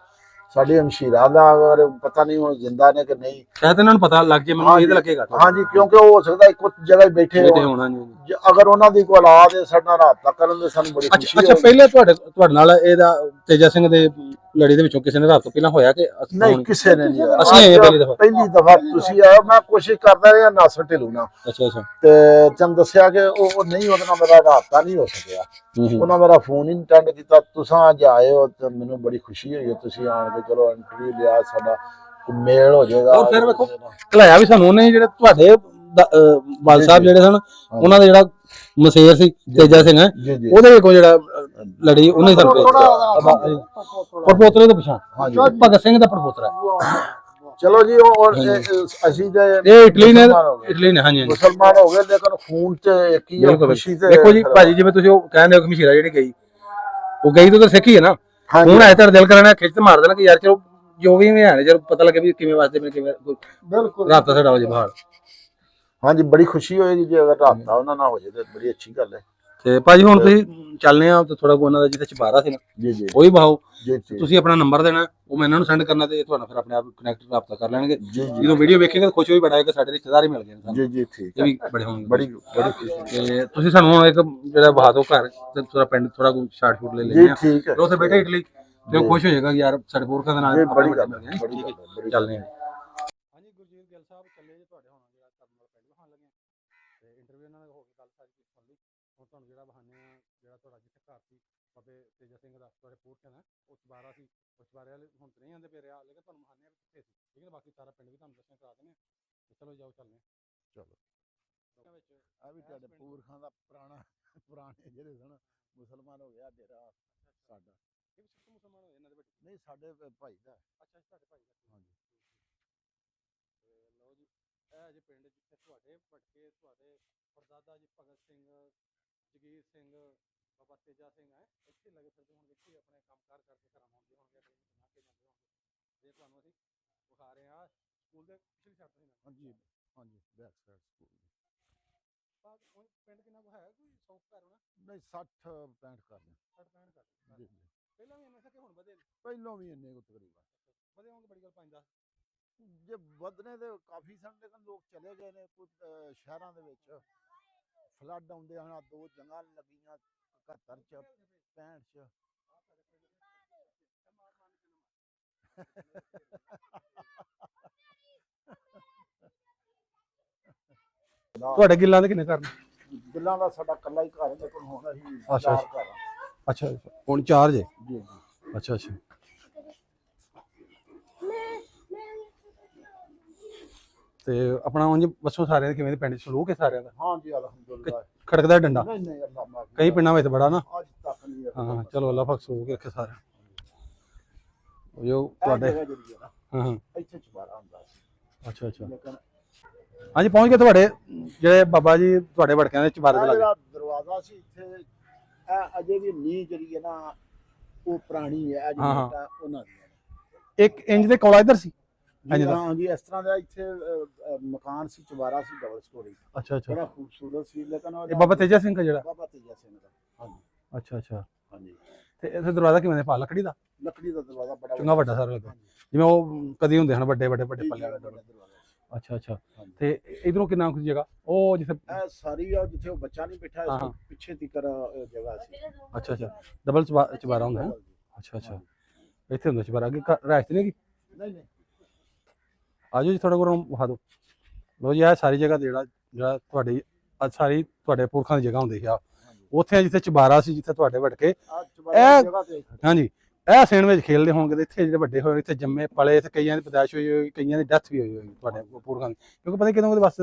ਸਾਡੇ ਹਮਸ਼ੀਰਾ ਦਾ ਅਗਰ ਪਤਾ ਨਹੀਂ ਹੁਣ ਜਿੰਦਾ ਨੇ ਕਿ ਨਹੀਂ, ਸ਼ਾਇਦ ਇਹਨਾਂ ਨੂੰ ਪਤਾ ਲੱਗ ਜੇ, ਮੈਨੂੰ ਇਹ ਤਾਂ ਲੱਗੇਗਾ ਹਾਂਜੀ, ਕਿਉਂਕਿ ਉਹ ਹੋ ਸਕਦਾ ਇੱਕੋ ਜਗ੍ਹਾ ਹੀ ਬੈਠੇ ਹੋਣ। ਹੋਣਾ ਨਹੀਂ। ਅਗਰ ਉਹਨਾਂ ਦੀ ਕੋਈ ਔਲਾਦ ਹੈ ਸਾਡੇ ਨਾਲ ਰਾਬਤਾ ਕਰਨ ਦੇ ਸਾਨੂੰ ਬੜੀ ਖੁਸ਼ੀ ਅੱਛਾ ਹੋਏਗੀ। ਪਹਿਲੇ ਤੁਹਾਡੇ ਨਾਲ ਇਹਦਾ ਤੇਜਾ ਸਿੰਘ ਦੇ ਲੜੀ ਦੇ ਵਿੱਚੋਂ ਕਿਸੇ ਨੇ ਰਾਬਤਾ ਪਹਿਲਾਂ ਹੋਇਆ ਕਿ ਨਹੀਂ, ਕਿਸੇ ਨੇ ਨਹੀਂ ਆਇਆ। ਅਸੀਂ ਆਏ ਪਹਿਲੀ ਦਫਾ। ਪਹਿਲੀ ਦਫਾ ਤੁਸੀਂ ਆਏ, ਮੈਂ ਕੋਸ਼ਿਸ਼ ਕਰਦਾ ਰਿਹਾ ਨਾਸਰ ਢਿੱਲੋਂ ਨਾਲ, ਅੱਛਾ ਅੱਛਾ ਤੇ ਚੰਦ ਦੱਸਿਆ ਕਿ ਉਹ ਨਹੀਂ, ਉਹਦੇ ਨਾਲ ਮੇਰਾ ਰਾਬਤਾ ਨਹੀਂ ਹੋ ਸਕਿਆ। ਉਹਨਾਂ ਮੇਰਾ ਫੋਨ ਹੀ ਨਹੀਂ ਅਟੈਂਡ ਕੀਤਾ। ਤੁਸੀਂ ਅੱਜ ਆਏ ਹੋ ਤੇ ਮੈਨੂੰ ਬੜੀ ਖੁਸ਼ੀ ਹੋਈ ਹੈ, ਤੁਸੀਂ ਆਣ ਕੇ ਚਲੋ ਇੰਟਰਵਿਊ ਲਿਆ, ਸਾਡਾ ਮੇਲ ਹੋ ਜਾਏਗਾ। ਔਰ ਫਿਰ ਵੇਖੋ ਘਲਾਇਆ ਵੀ ਸਾਨੂੰ ਉਹਨੇ, ਜਿਹੜੇ ਤੁਹਾਡੇ ਵਾਲ ਸਾਹਿਬ ਜਿਹੜੇ ਸਨ ਉਹਨਾਂ ਦਾ ਜਿਹੜਾ ਮਸੇਰ ਸੀ ਤੇਜਾ ਸਿੰਘ ਹੈ, ਜੀ ਜੀ ਉਹਦੇ ਕੋਲ ਜਿਹੜਾ ਲੜੀ ਉਹਨੇ ਸਾਨੂੰ ਪਰਪੋਤਰੇ ਤੋਂ ਪਛਾਣ ਭਗਤ ਸਿੰਘ ਦਾ ਪਰਪੋਤਰਾ। ਚਲੋ ਜੀ, ਉਹ ਅਸੀਂ ਤੇ ਇਹ ਇਟਲੀ ਨੇ ਹਾਂਜੀ ਹਾਂਜੀ ਮੁਸਲਮਾਨ ਹੋ ਗਏ, ਲੇਕਿਨ ਖੂਨ ਚ ਇੱਕ ਹੀ ਹੈ, ਖੁਸ਼ੀ ਤੇ। ਦੇਖੋ ਜੀ ਭਾਜੀ, ਜਿਵੇਂ ਤੁਸੀਂ ਉਹ ਕਹਿੰਦੇ ਹੋ ਕਿ ਮਸ਼ੀਰਾ ਜਿਹੜੀ ਗਈ, ਉਹ ਗਈ ਤਾਂ ਸਿੱਖ ਹੀ ਹੈ ਨਾ, ਹੁਣ ਆਏ ਤਾਂ ਦਿਲ ਕਰਨਾ ਖਿੱਚ ਤੇ ਮਾਰ ਦੇਣਾ ਕਿ ਯਾਰ ਚਲੋ ਜੋ ਵੀ ਹੈ ਚਲੋ ਪਤਾ ਲੱਗੇ ਵੀ ਕਿਵੇਂ ਵਾਸਤੇ ਮੈਂ ਕਿਵੇਂ ਬਿਲਕੁਲ ਰਾਬਤਾ ਸਾਡਾ ਹੋ ਜੇ ਬਾਹਰ। ਹਾਂਜੀ, ਬੜੀ ਖੁਸ਼ੀ ਹੋਏਗੀ ਜੇ ਅਗਰ ਰਾਬਤਾ ਉਹਨਾਂ ਨਾਲ ਹੋ ਜਾਏ ਤੇ ਬੜੀ ਅੱਛੀ ਗੱਲ ਹੈ। ਤੇ ਭਾਜੀ ਹੁਣ ਤੁਸੀਂ ਚੱਲਨੇ ਆ ਤੇ ਥੋੜਾ ਉਹਨਾਂ ਦਾ ਜਿੱਥੇ ਚਪਾਰਾ ਸੀ ਨਾ ਜੀ ਜੀ ਉਹੀ ਬਹਾਓ, ਜੀ ਜੀ ਤੁਸੀਂ ਆਪਣਾ ਨੰਬਰ ਦੇਣਾ, ਉਹ ਮੈਂ ਇਹਨਾਂ ਨੂੰ ਸੈਂਡ ਕਰਨਾ ਤੇ ਤੁਹਾਨੂੰ ਫਿਰ ਆਪਣੇ ਆਪ ਕਨੈਕਟ ਰਾਬਤਾ ਕਰ ਲੈਣਗੇ। ਜੀ ਜੀ ਜਦੋਂ ਵੀਡੀਓ ਵੇਖੇਗਾ ਤਾਂ ਖੁਸ਼ ਹੋਈ ਬੜਾ ਹੈ ਕਿ ਸਾਡੇ ਰਿਸ਼ਤੇਦਾਰ ਹੀ ਮਿਲ ਗਏ ਨੇ ਸਾਨੂੰ, ਜੀ ਜੀ ਠੀਕ ਇਹ ਵੀ ਬੜੇ ਹੋਣਗੇ। ਬੜੀ ਬੜੀ ਖੁਸ਼ੀ ਤੇ ਤੁਸੀਂ ਸਾਨੂੰ ਹੁਣ ਇੱਕ ਜਿਹੜਾ ਬਹਾ ਦਿਓ ਘਰ ਤੇ ਥੋੜਾ ਪਿੰਡ ਥੋੜਾ ਕੋਈ ਸ਼ਾਰਟ ਸ਼ੂਟ ਲੈ ਜੀ, ਲੈਂਦੇ ਆ, ਠੀਕ ਹੈ। ਉੱਥੇ ਬੈਠੇ ਇਟਲੀ ਤੇ ਉਹ ਖੁਸ਼ ਹੋ ਜਾਏਗਾ ਕਿ ਯਾਰ ਸਾਡੇ ਪੁਰਖਾਂ ਦੇ ਨਾਲ ਇਹ ਬੜੀ ਆਪਾਂ ਗੱਲ ਮਿਲ ਹੈ, ਗਏ। ਬੜੀ ਠੀਕ ਗੱਲ ਹੈ, ਹੈ, ਬੜੀ ਚੱਲਨੇ ਆ। ਹਾਂਜੀ, ਗੁਰਜੀਤ ਗਿੱਲ ਸਾਹਿਬ ਚੱਲੇ ਜੀ ਤੁਹਾਡੇ ਹੁਣ ਜਿਹੜਾ ਧਰਮ ਵਾਲਾ ਪਿੰਡ ਵਿਖਾਣ ਲੱਗੇ ਤੇ ਇੰਟਰਵਿਊ ਇਹਨਾਂ ਨਾਲ ਹੋ ਗਈ, ਗੱਲ ਸਾਰੀ ਕੁਝ ਸੁਣ ਲਈ। ਹੁਣ ਤੁਹਾਨੂੰ ਜਿਹੜਾ ਬਹਾਨੇ ਆ, ਜਿਹੜਾ ਤੁਹਾਡਾ ਜਿੱਥੇ ਘਰ ਸੀ ਬਾਬੇ ਤੇਜਾ ਸਿੰਘ ਦਾ, ਤੁਹਾਡੇ ਪੁਰਖਾਂ ਦਾ, ਉਹ ਚਬਾਰਾ ਸੀ, ਉਹ ਚਬਾਰੇ ਵਾਲੇ ਹੁਣ ਤੇ ਨਹੀਂ ਆਉਂਦੇ ਪਏ ਰਿਹਾ, ਲੇਕਿਨ ਤੁਹਾਨੂੰ ਬਹਾਨੇ ਆ ਕਿੱਥੇ ਸੀ, ਠੀਕ ਹੈ। ਬਾਕੀ ਸਾਰਾ ਪਿੰਡ ਵੀ ਤੁਹਾਨੂੰ ਦਰਸ਼ਨ ਕਰਾ ਦਿੰਦੇ ਆ, ਤੇ ਚਲੋ ਜਾਓ ਚੱਲਨੇ ਆ। ਚਲੋ, ਆ ਵੀ ਤੁਹਾਡੇ ਪੁਰਖਾਂ ਦਾ ਪੁਰਾਣੇ ਜਿਹੜੇ ਸਨ ਮੁਸਲਮਾਨ ਹੋ ਗਿਆ ਡੇਰਾ ਸਾਡਾ। ਇਹ ਵੀ ਸਿੱਖ ਮੁਸਲਮਾਨ ਹੋਏ ਇਹਨਾਂ ਦੇ ਵਿੱਚ? ਨਹੀਂ, ਸਾਡੇ ਭਾਈ ਦਾ। ਅੱਛਾ, ਤੁਹਾਡੇ ਭਾਈ ਦਾ। ਹਾਂਜੀ। ਤੇ ਲਓ ਜੀ, ਇਹ ਜੇ ਪਿੰਡ ਜਿੱਥੇ ਤੁਹਾਡੇ ਭਟਕੇ ਤੁਹਾਡੇ ਪਰਦਾਦਾ ਜੀ ਭਗਤ ਸਿੰਘ, ਜਗੀਰ ਸਿੰਘ, ਬਾਬਾ ਤੇਜਾ ਸਿੰਘ ਹੈ, ਇੱਥੇ ਲੱਗੇ ਫਿਰਦੇ ਹੋਣਗੇ, ਇੱਥੇ ਆਪਣੇ ਕੰਮਕਾਰ ਕਰਕੇ ਘਰਾਂ ਆਉਂਦੇ ਹੋਣਗੇ, ਅਗਲੇ ਨੂੰ ਬਣਾ ਕੇ ਜਾਂਦੇ ਹੋਣਗੇ। ਜੇ ਤੁਹਾਨੂੰ ਅਸੀਂ ਵਿਖਾ ਰਹੇ ਹਾਂ ਸਕੂਲ ਦੇ ਪਿਛਲੀ ਸਾਈਡ ਤੋਂ ਹਾਂਜੀ ਹਾਂਜੀ, ਬੈਕ ਸਾਈਡ ਸਕੂਲ ਦੀ। ਪਿੰਡ ਕਿੰਨਾ ਕੁ ਹੈ, ਕੋਈ 100 ਘਰ ਹੋਣਾ? ਨਹੀਂ, 60 65 ਕਰ ਲਿਆ। 60 65 ਘਰ ਜੀ ਜੀ, ਪਹਿਲਾਂ ਵੀ ਇੰਨੇ ਸੀ ਕਿ ਹੁਣ ਵਧੇ ਨੇ? ਪਹਿਲੋਂ ਵੀ ਇੰਨੇ ਕੁ ਤਕਰੀਬਨ ਵਧੇ ਹੋਣਗੇ ਬੜੀ ਗੱਲ 5-10। ਜੇ ਵਧਨੇ ਤੇ ਕਾਫੀ ਸਨ, ਲੇਕਿਨ ਲੋਕ ਚਲੇ ਗਏ ਨੇ ਕੁਝ ਸ਼ਹਿਰਾਂ ਦੇ ਵਿੱਚ। ਫਲੱਡ ਆਉਂਦੇ ਹਨ, 2 ਜੰਗਾਂ ਲੱਗੀਆਂ 71 ਚ 65 ਚ। ਤੁਹਾਡੇ ਗਿੱਲਾਂ ਦੇ ਕਿੰਨੇ ਘਰ ਨੇ? ਗਿੱਲਾਂ ਦਾ ਸਾਡਾ ਕੱਲਾ ਹੀ ਘਰ ਹੈ, ਲੇਕਿਨ ਹੁਣ ਅਸੀਂ ਅੱਛਾ, 4 ਘਰ ਹਾਂ। ਅੱਛਾ ਹੁਣ 4 ਜੇ? ਜੀ ਜੀ। ਅੱਛਾ ਅੱਛਾ। ਤੇ ਆਪਣਾ ਉਂਝ ਬੱਸੋਂ ਸਾਰਿਆਂ ਦੇ ਕਿਵੇਂ ਦੇ ਪਿੰਡ ਚ ਸਲੂਕ ਹੈ ਸਾਰਿਆਂ ਦਾ? ਹਾਂ ਜੀ, ਅਲਹਮਦੁਲਿਲਾ। ਖੜਕਦਾ ਡੰਡਾ? ਨਹੀਂ ਨਹੀਂ, ਅੱਲਾਹ ਮਾਫ ਕਈ ਪਿੰਡਾਂ ਵਿੱਚ ਬੜਾ ਨਾ। ਅੱਜ ਤੱਕ ਨਹੀਂ ਹੈ। ਹਾਂ ਚਲੋ ਅੱਲਾਹ ਪਾਕ ਸਲੂਕ ਰੱਖੇ ਸਾਰਿਆਂ ਨੂੰ। ਜੋ ਤੁਹਾਡੇ ਹਾਂ ਹਾਂ, ਇੱਥੇ ਚੁਬਾਰਾ ਹੁੰਦਾ ਸੀ, ਅੱਛਾ ਅੱਛਾ। ਲੇਕਿਨ ਹਾਂਜੀ, ਪਹੁੰਚ ਗਏ ਤੁਹਾਡੇ ਜਿਹੜੇ ਬਾਬਾ ਜੀ ਤੁਹਾਡੇ ਵੜਕਿਆਂ ਦੇ ਚਬਾਰੇ ਦੇ ਲੱਗੇ। ਜਿਹੜਾ ਦਰਵਾਜ਼ਾ ਸੀ ਇੱਥੇ, ਇਹ ਅਜੇ ਵੀ ਨੀਂਹ ਜਿਹੜੀ ਹੈ ਨਾ, ਉਹ ਪੁਰਾਣੀ ਹੈ। ਅਜੇ ਹਾਂ, ਹਾਂ। ਉਹਨਾਂ ਦੀ 1 ਇੰਚ ਦੇ ਕੋਲਾ ਇੱਧਰ ਸੀ? ਹਾਂ ਜੀ, ਇਸ ਤਰ੍ਹਾਂ ਦਾ ਇੱਥੇ ਮਕਾਨ ਸੀ, ਚੁਬਾਰਾ ਸੀ, ਡਬਲ ਸਟੋਰੀ, ਅੱਛਾ ਅੱਛਾ। ਬੜਾ ਖੂਬਸੂਰਤ ਸੀ। ਲੇਕਿਨ ਇਹ ਬਾਬਾ ਤੇਜਾ ਸਿੰਘ ਦਾ ਜਿਹੜਾ? ਬਾਬਾ ਤੇਜਾ ਸਿੰਘ ਦਾ। ਹਾਂਜੀ ਅੱਛਾ ਅੱਛਾ। ਹਾਂਜੀ। ਤੇ ਇੱਥੇ ਦਰਵਾਜ਼ਾ ਕਿਵੇਂ ਦੇ ਪਾ ਲੱਕੜੀ ਦਾ? ਲੱਕੜੀ ਦਾ ਦਰਵਾਜ਼ਾ ਬੜਾ ਚੰਗਾ ਵੱਡਾ ਸਾਰਾ ਲੱਗਾ, ਜਿਵੇਂ ਉਹ ਕਦੀ ਹੁੰਦੇ ਹਨ ਵੱਡੇ ਵੱਡੇ ਵੱਡੇ ਪੱਲੇ ਵਾਲੇ। ਅੱਛਾ ਅੱਛਾ। ਤੇ ਇਧਰੋਂ ਕਿੰਨਾ ਕੁ ਜਗ੍ਹਾ ਉਹ ਜਿੱਥੇ ਇਹ ਸਾਰੀ ਆ ਜਿੱਥੇ ਉਹ ਬੱਚਾ ਨਹੀਂ ਬੈਠਾ, ਹਾਂ, ਇਸ ਤੋਂ ਪਿੱਛੇ ਤੀਕਰ ਜਗ੍ਹਾ ਸੀ। ਅੱਛਾ ਅੱਛਾ, ਡਬਲ ਚਬਾਰਾ ਹੁੰਦਾ ਹੈ? ਅੱਛਾ ਅੱਛਾ, ਇੱਥੇ ਹੁੰਦਾ ਚਬਾਰਾ, ਅੱਗੇ ਰਾਇਸ਼ ਨਹੀਂ ਹੈਗੀ? ਨਹੀਂ ਨਹੀਂ। ਆਜੋ ਜੀ, ਥੋੜਾ ਕੋਲ ਵਿਖਾ ਦਿਓ। ਲੋ ਜੀ, ਇਹ ਸਾਰੀ ਜਗ੍ਹਾ ਜਿਹੜਾ ਤੁਹਾਡੀ ਸਾਰੀ ਤੁਹਾਡੇ ਪੁਰਖਾਂ ਦੀ ਜਗ੍ਹਾ ਹੁੰਦੀ ਆ, ਉੱਥੇ ਜਿੱਥੇ ਚਬਾਰਾ ਸੀ, ਜਿੱਥੇ ਤੁਹਾਡੇ ਵਟਕੇ ਹਾਂਜੀ ਇਹ ਸੇਣ ਵਿੱਚ ਖੇਲਦੇ ਹੋਣਗੇ। ਇੱਥੇ ਜਿਹੜੇ ਵੱਡੇ ਹੋਏ, ਇੱਥੇ ਜੰਮੇ ਪਲੇ, ਇੱਥੇ ਕਈਆਂ ਦੀ ਪੈਦਾਇਸ਼ ਹੋਈ ਹੋਈ, ਕਈਆਂ ਦੀ ਡੈਥ ਵੀ ਹੋਈ ਹੋਈ ਤੁਹਾਡੇ ਪੁਰਖਾਂ ਦੀ, ਕਿਉਂਕਿ ਪਤਾ ਕਿਦੋਂ ਦੇ ਵਾਸਤੇ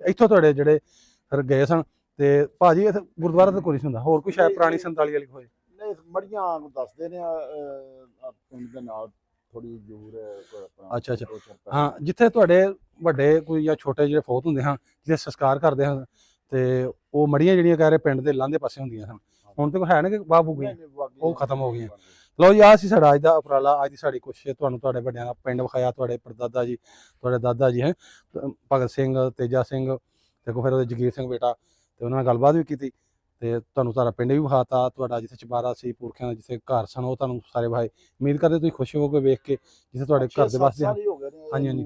ਇੱਥੋਂ ਤੁਹਾਡੇ ਜਿਹੜੇ ਫਿਰ ਗਏ ਸਨ। ਤੇ ਭਾਜੀ ਇੱਥੇ ਗੁਰਦੁਆਰਾ ਤਾਂ ਕੋਈ ਨਹੀਂ ਹੁੰਦਾ, ਹੋਰ ਕੋਈ ਸ਼ਾਇਦ ਪੁਰਾਣੀ 47 ਵਾਲੀ ਹੋਏ? ਨਹੀਂ, ਮੜੀਆਂ ਦੱਸਦੇ ਨੇ ਪਿੰਡ ਦੇ ਨਾਲ ਥੋੜੀ ਦੂਰ ਆਪਣਾ। ਅੱਛਾ ਅੱਛਾ। ਹਾਂ, ਜਿੱਥੇ ਤੁਹਾਡੇ ਵੱਡੇ ਕੋਈ ਜਾਂ ਛੋਟੇ ਜਿਹੜੇ ਫੌਤ ਹੁੰਦੇ ਹਨ, ਜਿੱਥੇ ਸੰਸਕਾਰ ਕਰਦੇ ਹਨ, ਤੇ ਉਹ ਮੜੀਆਂ ਜਿਹੜੀਆਂ ਕਹਿ ਰਹੇ ਪਿੰਡ ਦੇ ਲਾਂਘੇ ਪਾਸੇ ਹੁੰਦੀਆਂ ਸਨ, ਹੁਣ ਤੇ ਕੋਈ ਹੈ ਨਾ ਕਿ ਵਾਹ ਹੋ ਗਈ, ਉਹ ਖਤਮ ਹੋ ਗਈਆਂ। ਲਓ ਜੀ, ਆਹ ਸੀ ਸਾਡਾ ਅੱਜ ਦਾ ਉਪਰਾਲਾ। ਅੱਜ ਦੀ ਸਾਡੀ ਕੋਸ਼ਿਸ਼ ਤੁਹਾਨੂੰ ਤੁਹਾਡੇ ਵੱਡਿਆਂ ਦਾ ਪਿੰਡ ਵਿਖਾਇਆ, ਤੁਹਾਡੇ ਪੜਦਾਦਾ ਜੀ, ਤੁਹਾਡੇ ਦਾਦਾ ਜੀ ਹੈ ਭਗਤ ਸਿੰਘ, ਤੇਜਾ ਸਿੰਘ, ਤੇ ਫਿਰ ਉਹਦੇ ਜਗੀਰ ਸਿੰਘ ਬੇਟਾ, ਤੇ ਉਹਨਾਂ ਨਾਲ ਗੱਲਬਾਤ ਵੀ ਕੀਤੀ, ਤੇ ਤੁਹਾਨੂੰ ਸਾਰਾ ਪਿੰਡ ਵੀ ਵਿਖਾਤਾ, ਤੁਹਾਡਾ ਜਿੱਥੇ ਚੁਬਾਰਾ ਸੀ ਪੁਰਖਿਆਂ ਦਾ, ਜਿੱਥੇ ਘਰ ਸਨ, ਉਹ ਤੁਹਾਨੂੰ ਸਾਰੇ ਵਿਖਾਏ। ਉਮੀਦ ਕਰਦੇ ਤੁਸੀਂ ਖੁਸ਼ ਹੋਵੋਗੇ ਵੇਖ ਕੇ, ਜਿੱਥੇ ਤੁਹਾਡੇ ਘਰ ਦੇ ਵਸਦੇ ਹਨ। ਹਾਂਜੀ ਹਾਂਜੀ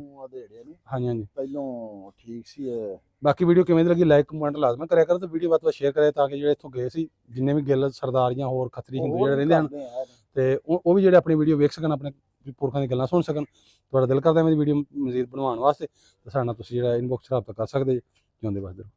ਹਾਂਜੀ ਹਾਂਜੀ। ਪਹਿਲੋਂ ਠੀਕ ਸੀ ਇਹ। ਬਾਕੀ ਵੀਡੀਓ ਕਿਵੇਂ ਦੀ ਲੱਗੀ ਲਾਈਕ ਕਮੈਂਟ ਲਾਜ਼ਮੀ ਕਰਿਆ ਕਰੋ, ਤੇ ਵੀਡੀਓ ਵੱਧ ਤੋਂ ਵੱਧ ਸ਼ੇਅਰ ਕਰਿਆ, ਤਾਂ ਕਿ ਜਿਹੜੇ ਇੱਥੋਂ ਗਏ ਸੀ ਜਿੰਨੇ ਵੀ ਗਿੱਲ ਸਰਦਾਰ ਜਾਂ ਹੋਰ ਖੱਤਰੀ ਹਿੰਦੂ ਜਿਹੜੇ ਰਹਿੰਦੇ ਹਨ, ਤੇ ਉਹ ਵੀ ਜਿਹੜੇ ਆਪਣੀ ਵੀਡੀਓ ਵੇਖ ਸਕਣ, ਆਪਣੇ ਪੁਰਖਾਂ ਦੀਆਂ ਗੱਲਾਂ ਸੁਣ ਸਕਣ। ਤੁਹਾਡਾ ਦਿਲ ਕਰਦਾ ਮੇਰੀ ਵੀਡੀਓ ਮਜ਼ੀਦ ਬਣਵਾਉਣ ਵਾਸਤੇ, ਤੇ ਸਾਡੇ ਨਾਲ ਤੁਸੀਂ ਜਿਹੜਾ ਇਨਬੋਕਸ ਰਾਬਤਾ ਕਰ ਸਕਦੇ ਜੀ। ਜਿਉਂਦੇ ਵਸਦੇ ਰਹੋ।